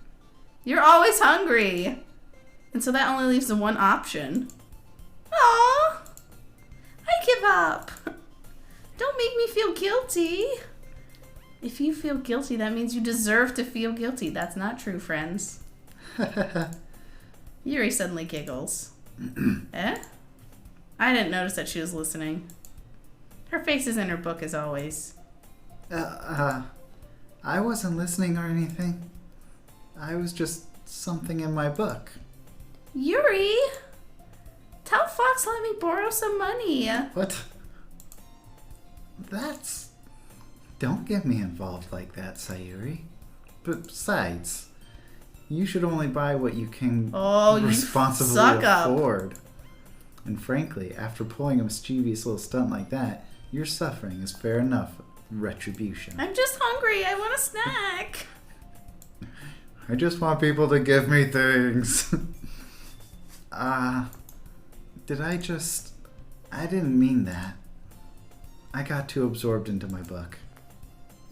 You're always hungry. And so that only leaves the one option. Aww. I give up. Don't make me feel guilty. If you feel guilty, that means you deserve to feel guilty. That's not true, friends. Yuri suddenly giggles. Eh? I didn't notice that she was listening. Her face is in her book as always. I wasn't listening or anything. I was just something in my book. Yuri! Tell Fox let me borrow some money. What? That's... Don't get me involved like that, Sayuri. Besides, you should only buy what you can responsibly suck up. afford. And frankly, after pulling a mischievous little stunt like that, your suffering is fair enough retribution. I'm just hungry. I want a snack. I just want people to give me things. I didn't mean that. I got too absorbed into my book.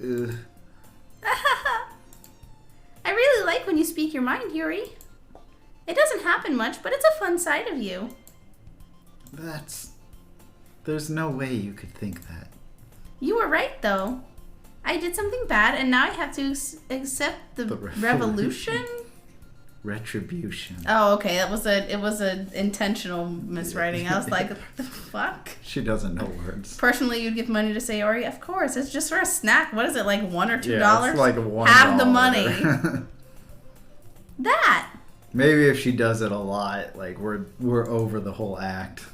Ugh. I really like when you speak your mind, Yuri. It doesn't happen much, but it's a fun side of you. There's no way you could think that. You were right, though. I did something bad, and now I have to accept the revolution? Retribution. Oh, okay. It was an intentional miswriting. I was like, what the fuck? She doesn't know words. Personally, you'd give money to Sayori? Of course. It's just for a snack. What is it, like $1 or $2? Yeah, it's like $1. Have the money. That. Maybe if she does it a lot, like we're over the whole act.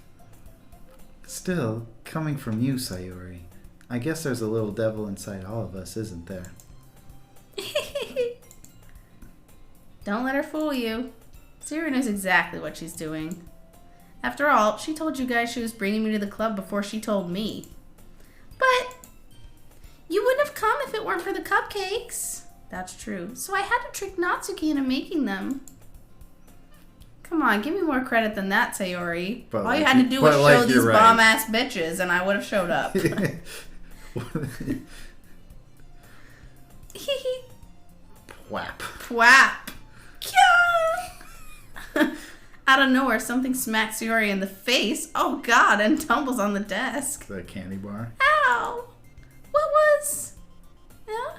Still, coming from you, Sayori, I guess there's a little devil inside all of us, isn't there? Don't let her fool you. Sayori knows exactly what she's doing. After all, she told you guys she was bringing me to the club before she told me. But you wouldn't have come if it weren't for the cupcakes. That's true. So I had to trick Natsuki into making them. Come on, give me more credit than that, Sayori. But all you like had to you- do was but like show these you're right. bomb-ass bitches, and I would have showed up. Whap. Whap! Kya! Out of nowhere, something smacks Sayori in the face. Oh God! And tumbles on the desk. The candy bar. Ow! What was? Yeah?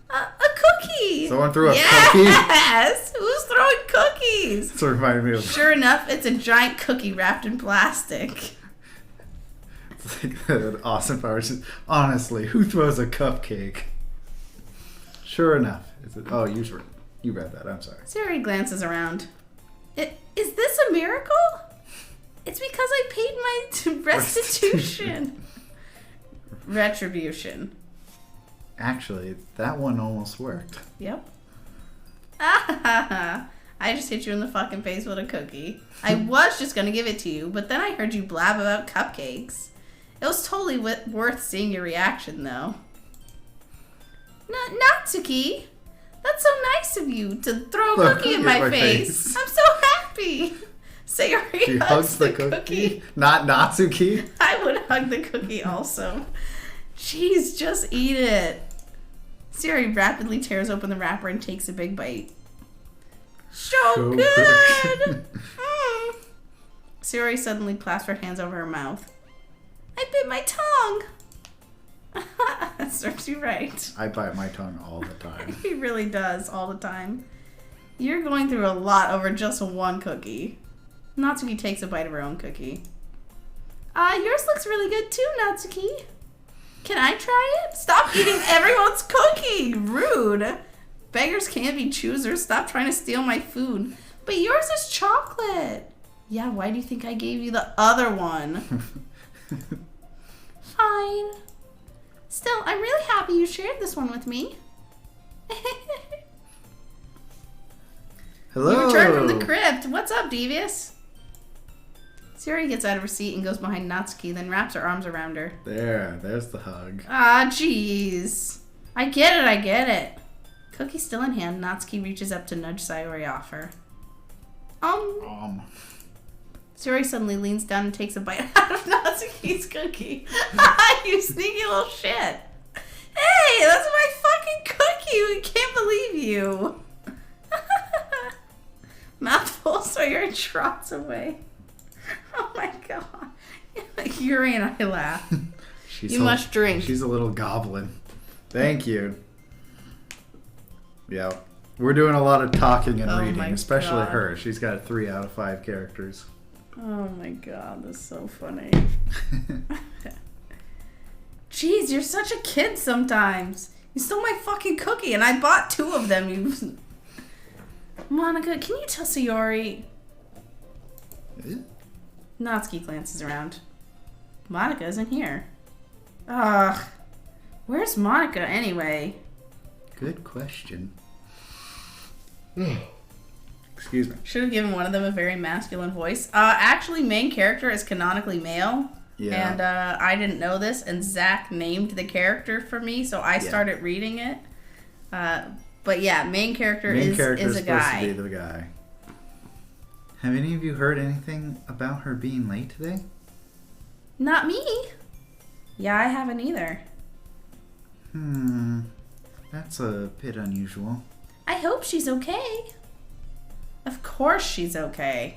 A cookie. Someone threw a cookie? Yes. Who's throwing cookies? This reminded me of Sure enough, it's a giant cookie wrapped in plastic. it's like an Austin Powers. Honestly, who throws a cupcake? Sure enough. Oh, you read that. I'm sorry. Sayori glances around. Is this a miracle? It's because I paid my restitution. Retribution. Actually, that one almost worked. Yep. I just hit you in the fucking face with a cookie. I was just gonna give it to you, but then I heard you blab about cupcakes. It was totally worth seeing your reaction, though. Natsuki, that's so nice of you to throw a cookie in my face. I'm so happy. Sayori She hugs the cookie. Not Natsuki. I would hug the cookie also. Jeez, just eat it. Sayori rapidly tears open the wrapper and takes a big bite. So good! Sayori suddenly clasped her hands over her mouth. I bit my tongue! That serves you right. I bite my tongue all the time. He really does, all the time. You're going through a lot over just one cookie. Natsuki takes a bite of her own cookie. Yours looks really good too, Natsuki. Can I try it? Stop eating everyone's cookie! Rude! Beggars can't be choosers. Stop trying to steal my food. But yours is chocolate. Yeah, why do you think I gave you the other one? Fine. Still, I'm really happy you shared this one with me. Hello. You returned from the crypt. What's up, Devious? Sayori gets out of her seat and goes behind Natsuki, then wraps her arms around her. There's the hug. Ah, jeez. I get it. Cookie still in hand, Natsuki reaches up to nudge Sayori off her. Sayori suddenly leans down and takes a bite out of Natsuki's cookie. You sneaky little shit. Hey, that's my fucking cookie. I can't believe you. Mouthful, Sayori trots away. Oh my god. Yuri and I laugh. You must drink. She's a little goblin. Thank you. Yeah. We're doing a lot of talking and reading, especially God. her. She's got 3 out of 5 characters. Oh my god, that's so funny. Jeez, you're such a kid sometimes. You stole my fucking cookie and I bought 2 of them. You... Monica, can you tell Sayori? Natsuki glances around. Monica isn't here. Ugh. Where's Monica anyway? Good question. Excuse me. Should have given one of them a very masculine voice. Actually, main character is canonically male. Yeah. And I didn't know this, and Zach named the character for me, so I started reading it. But yeah, main character is a guy. Supposed to be the guy. Have any of you heard anything about her being late today? Not me. Yeah, I haven't either. That's a bit unusual. I hope she's okay. Of course she's okay.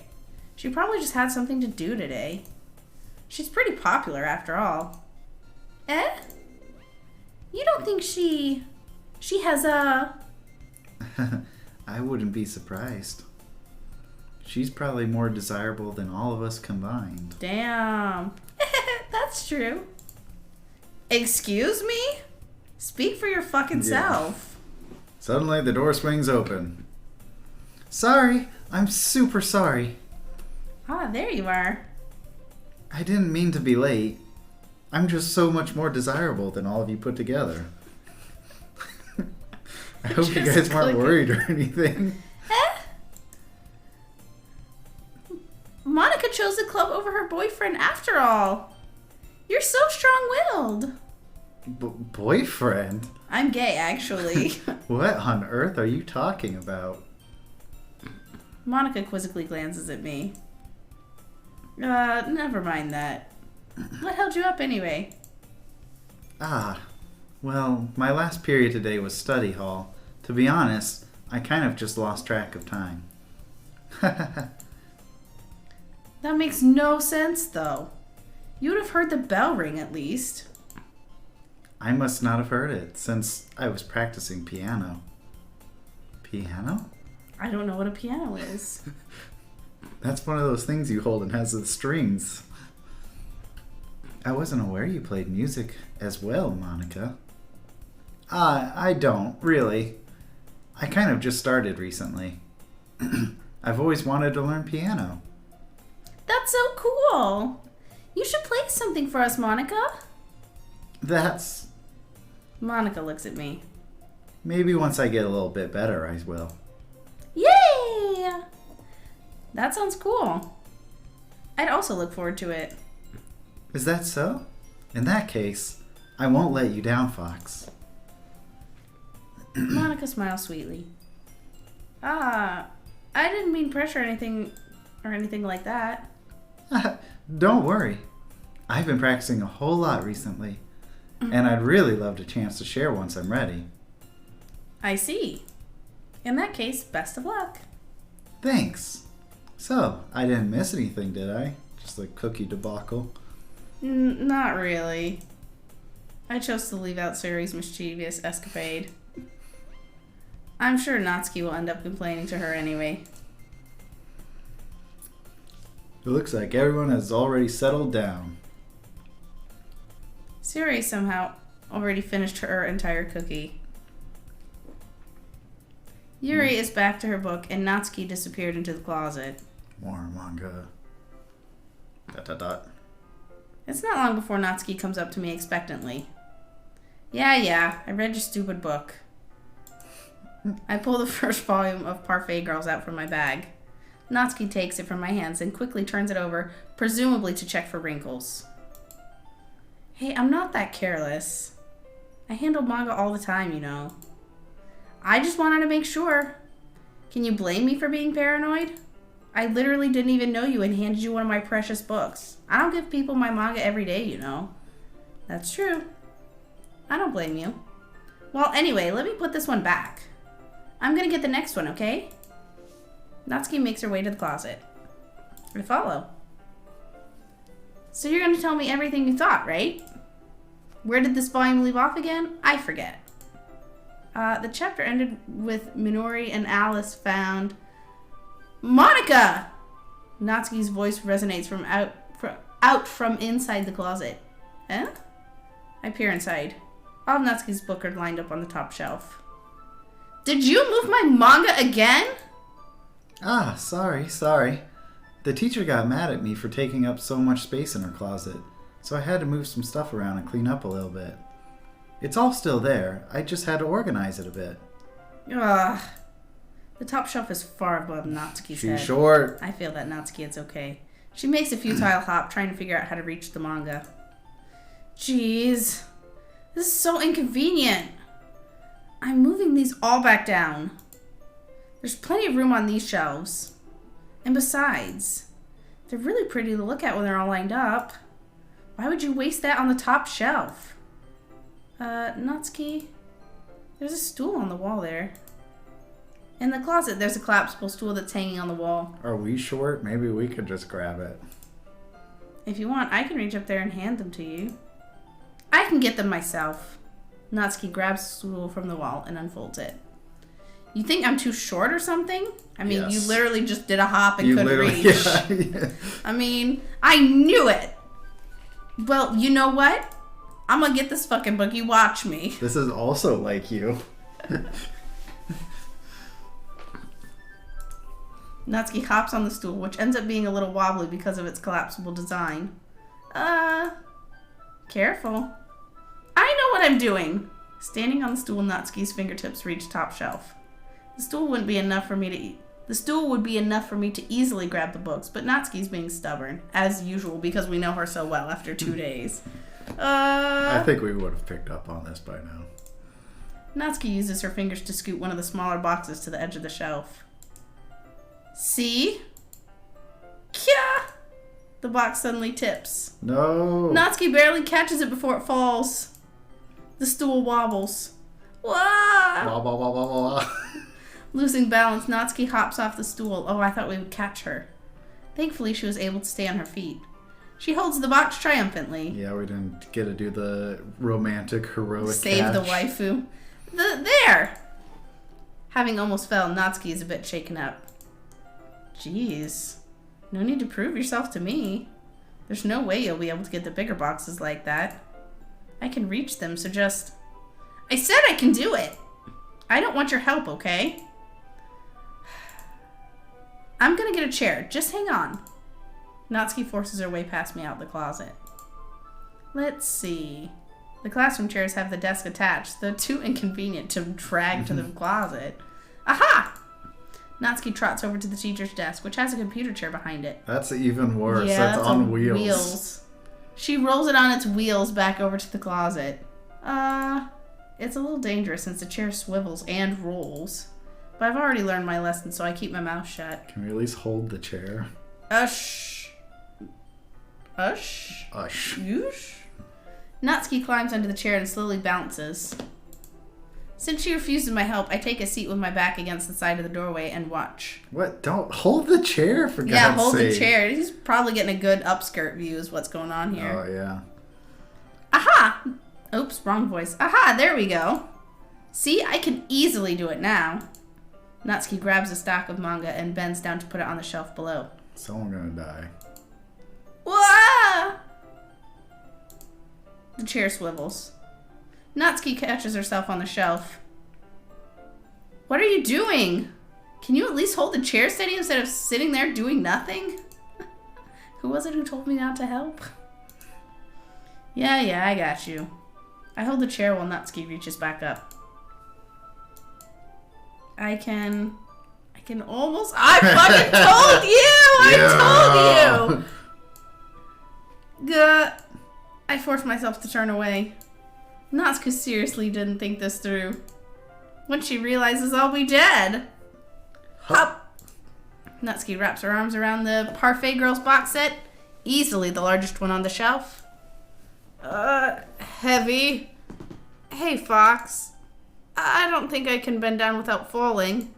She probably just had something to do today. She's pretty popular after all. Eh? You don't think she has a... I wouldn't be surprised. She's probably more desirable than all of us combined. Damn. That's true. Excuse me? Speak for your fucking self. Suddenly the door swings open. Sorry, I'm super sorry. Ah, there you are. I didn't mean to be late. I'm just so much more desirable than all of you put together. I hope you guys weren't worried or anything. Monica chose the club over her boyfriend after all. You're so strong-willed. Boyfriend? I'm gay, actually. What on earth are you talking about? Monica quizzically glances at me. Never mind that. What held you up anyway? Well, my last period today was study hall. To be honest, I kind of just lost track of time. That makes no sense, though. You would have heard the bell ring at least. I must not have heard it, since I was practicing piano. Piano? I don't know what a piano is. That's one of those things you hold and has the strings. I wasn't aware you played music as well, Monica. I don't, really. I kind of just started recently. I've always wanted to learn piano. That's so cool. You should play something for us, Monica. That's... Monica looks at me. Maybe once I get a little bit better, I will. Yay! That sounds cool. I'd also look forward to it. Is that so? In that case, I won't let you down, Fox. Monica smiles sweetly. I didn't mean pressure or anything like that. Don't worry. I've been practicing a whole lot recently, and I'd really love a chance to share once I'm ready. I see. In that case, best of luck. Thanks. So, I didn't miss anything, did I? Just a cookie debacle. Not really. I chose to leave out Suri's mischievous escapade. I'm sure Natsuki will end up complaining to her anyway. It looks like everyone has already settled down. Suri somehow already finished her entire cookie. Yuri is back to her book, and Natsuki disappeared into the closet. More manga. ... It's not long before Natsuki comes up to me expectantly. Yeah, I read your stupid book. I pull the first volume of Parfait Girls out from my bag. Natsuki takes it from my hands and quickly turns it over, presumably to check for wrinkles. Hey, I'm not that careless. I handle manga all the time, you know. I just wanted to make sure. Can you blame me for being paranoid? I literally didn't even know you and handed you one of my precious books. I don't give people my manga every day, you know. That's true. I don't blame you. Well, anyway, let me put this one back. I'm gonna get the next one, okay? Natsuki makes her way to the closet. I follow. So you're gonna tell me everything you thought, right? Where did this volume leave off again? I forget. The chapter ended with Minori and Alice found... Monica! Natsuki's voice resonates from out from inside the closet. Eh? I peer inside. All of Natsuki's books are lined up on the top shelf. Did you move my manga again? Sorry. The teacher got mad at me for taking up so much space in her closet, so I had to move some stuff around and clean up a little bit. It's all still there, I just had to organize it a bit. The top shelf is far above Natsuki's head. She's short. I feel that Natsuki, it's okay. She makes a futile hop, trying to figure out how to reach the manga. Jeez. This is so inconvenient. I'm moving these all back down. There's plenty of room on these shelves. And besides, they're really pretty to look at when they're all lined up. Why would you waste that on the top shelf? Natsuki, there's a stool on the wall there. In the closet, there's a collapsible stool that's hanging on the wall. Are we short? Maybe we could just grab it. If you want, I can reach up there and hand them to you. I can get them myself. Natsuki grabs the stool from the wall and unfolds it. You think I'm too short or something? I mean, Yes. You literally just did a hop and couldn't reach. Yeah. I mean, I knew it. Well, you know what? I'm gonna get this fucking book. You watch me. This is also like you. Natsuki hops on the stool, which ends up being a little wobbly because of its collapsible design. Careful. I know what I'm doing. Standing on the stool, Natsuki's fingertips reach top shelf. The stool would be enough for me to easily grab the books, but Natsuki's being stubborn, as usual, because we know her so well after 2 days. I think we would have picked up on this by now. Natsuki uses her fingers to scoot one of the smaller boxes to the edge of the shelf. See? Kya! The box suddenly tips. No. Natsuki barely catches it before it falls. The stool wobbles. Wah! Wah, wah, wah, wah, wah. Losing balance, Natsuki hops off the stool. Oh, I thought we would catch her. Thankfully, she was able to stay on her feet. She holds the box triumphantly. Yeah, we didn't get to do the romantic, heroic Save catch. the waifu. There! Having almost fell, Natsuki is a bit shaken up. Jeez. No need to prove yourself to me. There's no way you'll be able to get the bigger boxes like that. I can reach them, so just... I said I can do it! I don't want your help, okay? I'm gonna get a chair. Just hang on. Natsuki forces her way past me out the closet. Let's see. The classroom chairs have the desk attached, though too inconvenient to drag to the closet. Aha! Natsuki trots over to the teacher's desk, which has a computer chair behind it. That's even worse. Yeah, that's on wheels. She rolls it on its wheels back over to the closet. It's a little dangerous since the chair swivels and rolls. But I've already learned my lesson, so I keep my mouth shut. Can we at least hold the chair? Ush. Yoosh. Natsuki climbs under the chair and slowly bounces. Since she refuses my help, I take a seat with my back against the side of the doorway and watch. What? Don't hold the chair, for God's sake. Yeah, hold the chair. He's probably getting a good upskirt view is what's going on here. Oh, yeah. Aha! Oops, wrong voice. Aha, there we go. See, I can easily do it now. Natsuki grabs a stack of manga and bends down to put it on the shelf below. Someone gonna die. Wah! The chair swivels. Natsuki catches herself on the shelf. What are you doing? Can you at least hold the chair steady instead of sitting there doing nothing? Who was it who told me not to help? Yeah, I got you. I hold the chair while Natsuki reaches back up. I can almost... I fucking told you! I told you! Gah. I forced myself to turn away. Natsuki seriously didn't think this through. When she realizes I'll be dead. Hop! Natsuki wraps her arms around the Parfait Girls box set. Easily the largest one on the shelf. Heavy. Hey, Fox. I don't think I can bend down without falling.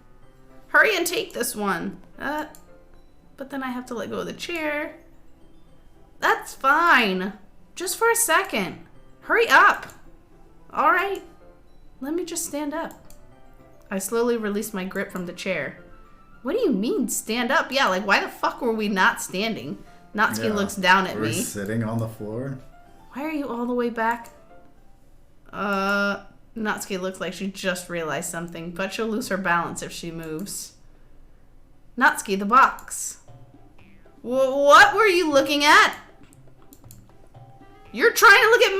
Hurry and take this one. But then I have to let go of the chair. That's fine. Just for a second. Hurry up. All right. Let me just stand up. I slowly release my grip from the chair. What do you mean, stand up? Yeah, like, why the fuck were we not standing? Natsuki looks down at me. We're sitting on the floor. Why are you all the way back? Natsuki looks like she just realized something, but she'll lose her balance if she moves. Natsuki, the box. What were you looking at? You're trying to look at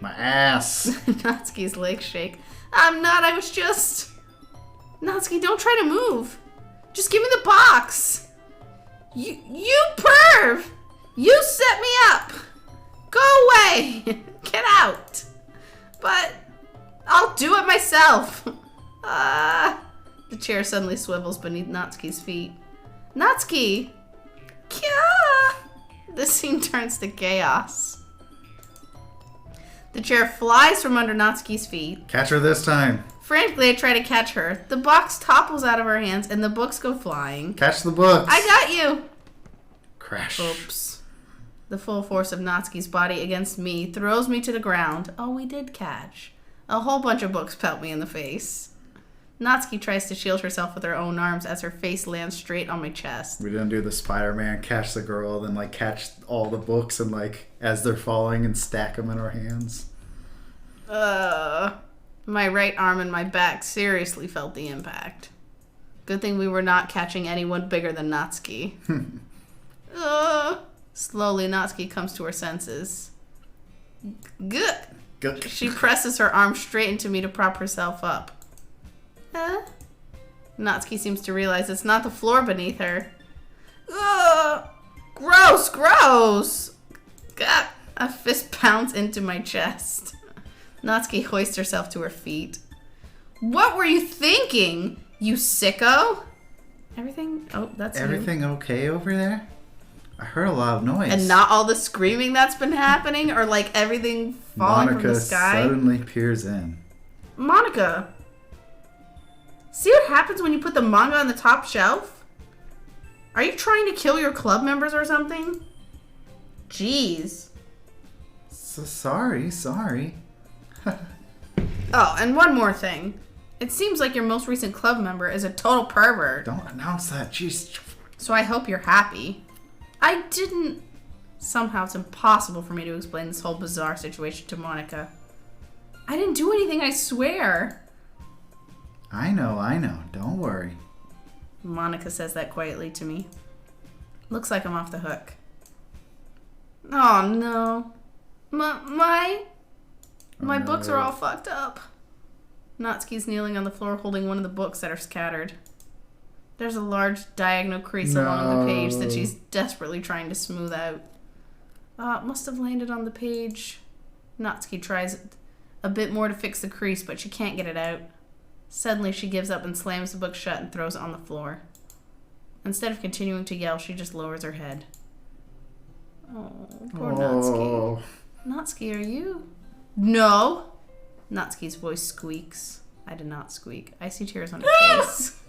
my ass. Natsuki's legs shake. I'm not, I was just... Natsuki, don't try to move. Just give me the box. You perv! You set me up! Go away! Get out! But I'll do it myself. The chair suddenly swivels beneath Natsuki's feet. Natsuki! Kya! This scene turns to chaos. The chair flies from under Natsuki's feet. Catch her this time. Frantically, I try to catch her. The box topples out of her hands and the books go flying. Catch the books. I got you! Crash. Oops. The full force of Natsuki's body against me throws me to the ground. Oh, we did catch. A whole bunch of books pelt me in the face. Natsuki tries to shield herself with her own arms as her face lands straight on my chest. We didn't do the Spider-Man catch the girl, then like catch all the books and like as they're falling and stack them in our hands. My right arm and my back seriously felt the impact. Good thing we were not catching anyone bigger than Natsuki. Slowly, Natsuki comes to her senses. Good. Good. She presses her arm straight into me to prop herself up. Natsuki seems to realize it's not the floor beneath her. Ugh! Gross, gross! Gah! A fist pounds into my chest. Natsuki hoists herself to her feet. What were you thinking, you sicko? Everything? Oh, that's Everything okay over there? I heard a lot of noise. And not all the screaming that's been happening, or like everything falling from the sky? Suddenly peers in. Monica! See what happens when you put the manga on the top shelf? Are you trying to kill your club members or something? Jeez. So sorry. Oh, and one more thing. It seems like your most recent club member is a total pervert. Don't announce that. Jeez. So I hope you're happy. I didn't... Somehow it's impossible for me to explain this whole bizarre situation to Monica. I didn't do anything, I swear. I know. Don't worry. Monica says that quietly to me. Looks like I'm off the hook. Oh no. My books are all fucked up. Natsuki's kneeling on the floor holding one of the books that are scattered. There's a large diagonal crease along the page that she's desperately trying to smooth out. It must have landed on the page. Natsuki tries a bit more to fix the crease, but she can't get it out. Suddenly, she gives up and slams the book shut and throws it on the floor. Instead of continuing to yell, she just lowers her head. Oh, poor Natsuki. Natsuki, are you? No! Natsuki's voice squeaks. I did not squeak. I see tears on her face.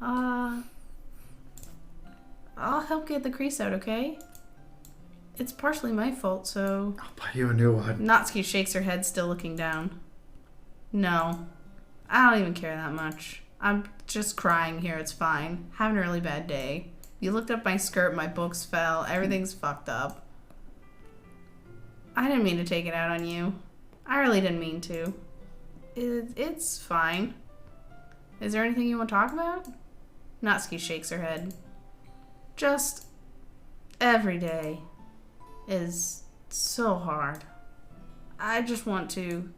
I'll help get the crease out, okay? It's partially my fault, so... I'll buy you a new one. Natsuki shakes her head, still looking down. No. I don't even care that much. I'm just crying here, it's fine. Having a really bad day. You looked up my skirt, my books fell, everything's fucked up. I didn't mean to take it out on you. I really didn't mean to. It's fine. Is there anything you want to talk about? Natsuki shakes her head. Just every day is so hard. I just want to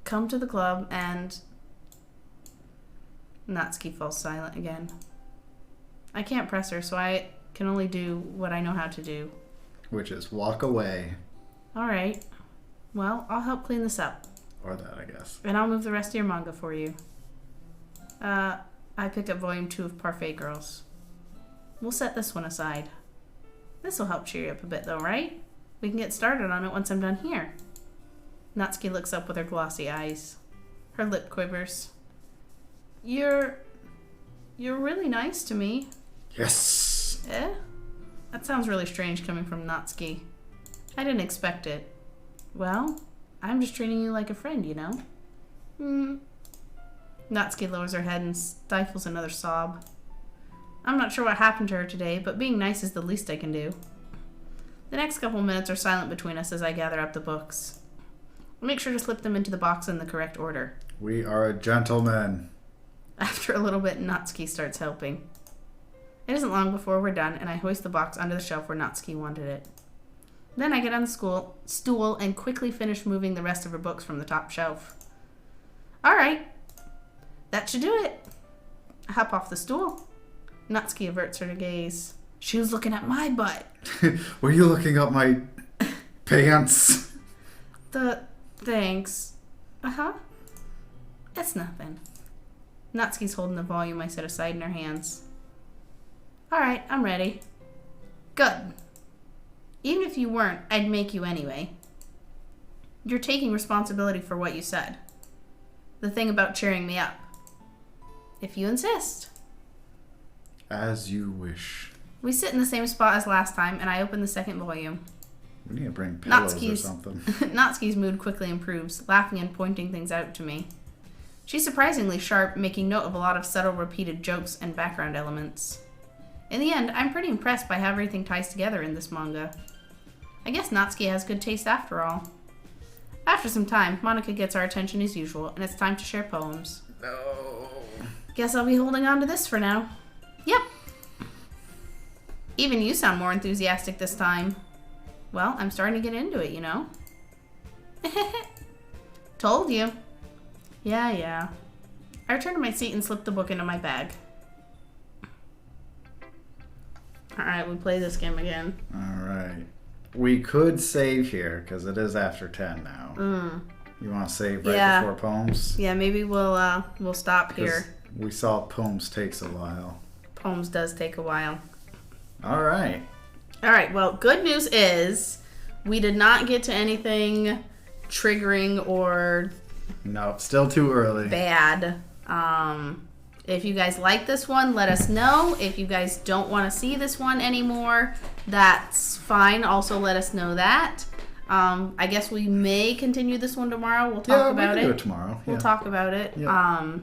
come to the club and... Natsuki falls silent again. I can't press her, so I can only do what I know how to do. Which is walk away. Alright. Well, I'll help clean this up. Or that, I guess. And I'll move the rest of your manga for you. I picked up volume 2 of Parfait Girls. We'll set this one aside. This'll help cheer you up a bit though, right? We can get started on it once I'm done here. Natsuki looks up with her glossy eyes. Her lip quivers. You're really nice to me. Yes! Eh? That sounds really strange coming from Natsuki. I didn't expect it. Well, I'm just treating you like a friend, you know? Natsuki lowers her head and stifles another sob. I'm not sure what happened to her today, but being nice is the least I can do. The next couple minutes are silent between us as I gather up the books. Make sure to slip them into the box in the correct order. We are a gentleman. After a little bit, Natsuki starts helping. It isn't long before we're done, and I hoist the box onto the shelf where Natsuki wanted it. Then I get on the stool and quickly finish moving the rest of her books from the top shelf. Alright, that should do it. I hop off the stool. Natsuki averts her gaze. She was looking at my butt. Were you looking up my pants? Thanks. Uh-huh. It's nothing. Natsuki's holding the volume I set aside in her hands. Alright, I'm ready. Good. Even if you weren't, I'd make you anyway. You're taking responsibility for what you said. The thing about cheering me up. If you insist. As you wish. We sit in the same spot as last time, and I open the second volume. We need to bring pillows or something. Natsuki's mood quickly improves, laughing and pointing things out to me. She's surprisingly sharp, making note of a lot of subtle repeated jokes and background elements. In the end, I'm pretty impressed by how everything ties together in this manga. I guess Natsuki has good taste after all. After some time, Monica gets our attention as usual, and it's time to share poems. No. Guess I'll be holding on to this for now. Yep. Even you sound more enthusiastic this time. Well, I'm starting to get into it, you know? Told you. Yeah. I returned to my seat and slipped the book into my bag. Alright, we play this game again. Alright. We could save here, because it is after 10 now. You want to save right before poems? Yeah, maybe we'll stop here. We saw poems takes a while. Poems does take a while. Alright. Alright, well, good news is we did not get to anything triggering or No, still too early. bad. If you guys like this one, let us know. If you guys don't want to see this one anymore, that's fine. Also, let us know that. I guess we may continue this one tomorrow. We'll talk about we it. can do it tomorrow. We'll talk about it. Yeah.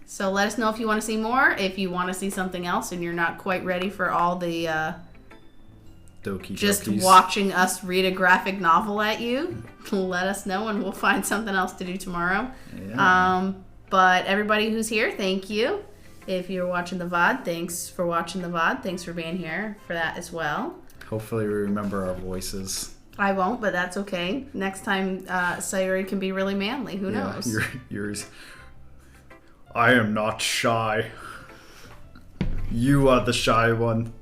So let us know if you want to see more. If you want to see something else and you're not quite ready for all the Doki just Dokis. watching us read a graphic novel at you, let us know and we'll find something else to do tomorrow. Yeah. But everybody who's here, thank you. If you're watching the VOD, thanks for watching the VOD. Thanks for being here for that as well. Hopefully we remember our voices. I won't, but that's okay. Next time, Sayuri can be really manly. Who knows? Yours. I am not shy. You are the shy one.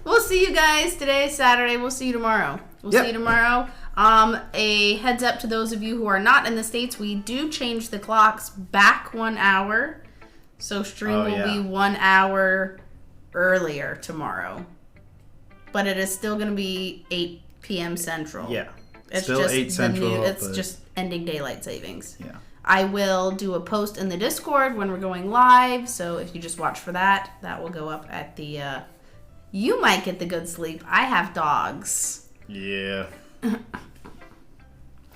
We'll see you guys today, Saturday. We'll see you tomorrow. See you tomorrow. A heads up to those of you who are not in the States, we do change the clocks back 1 hour. So stream will be 1 hour earlier tomorrow. But it is still going to be 8 p.m. Central. Yeah. It's still just 8 Central. It's just ending daylight savings. Yeah. I will do a post in the Discord when we're going live. So if you just watch for that, that will go up at the... you might get the good sleep. I have dogs. Yeah.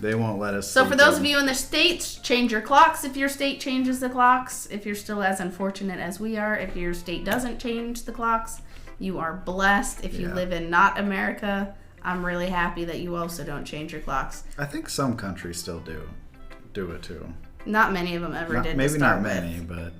They won't let us. So for those of you in the States, change your clocks if your state changes the clocks. If you're still as unfortunate as we are, if your state doesn't change the clocks, you are blessed. If you live in not America, I'm really happy that you also don't change your clocks. I think some countries still do it too. Not many of them ever did. Maybe to start not many, with. but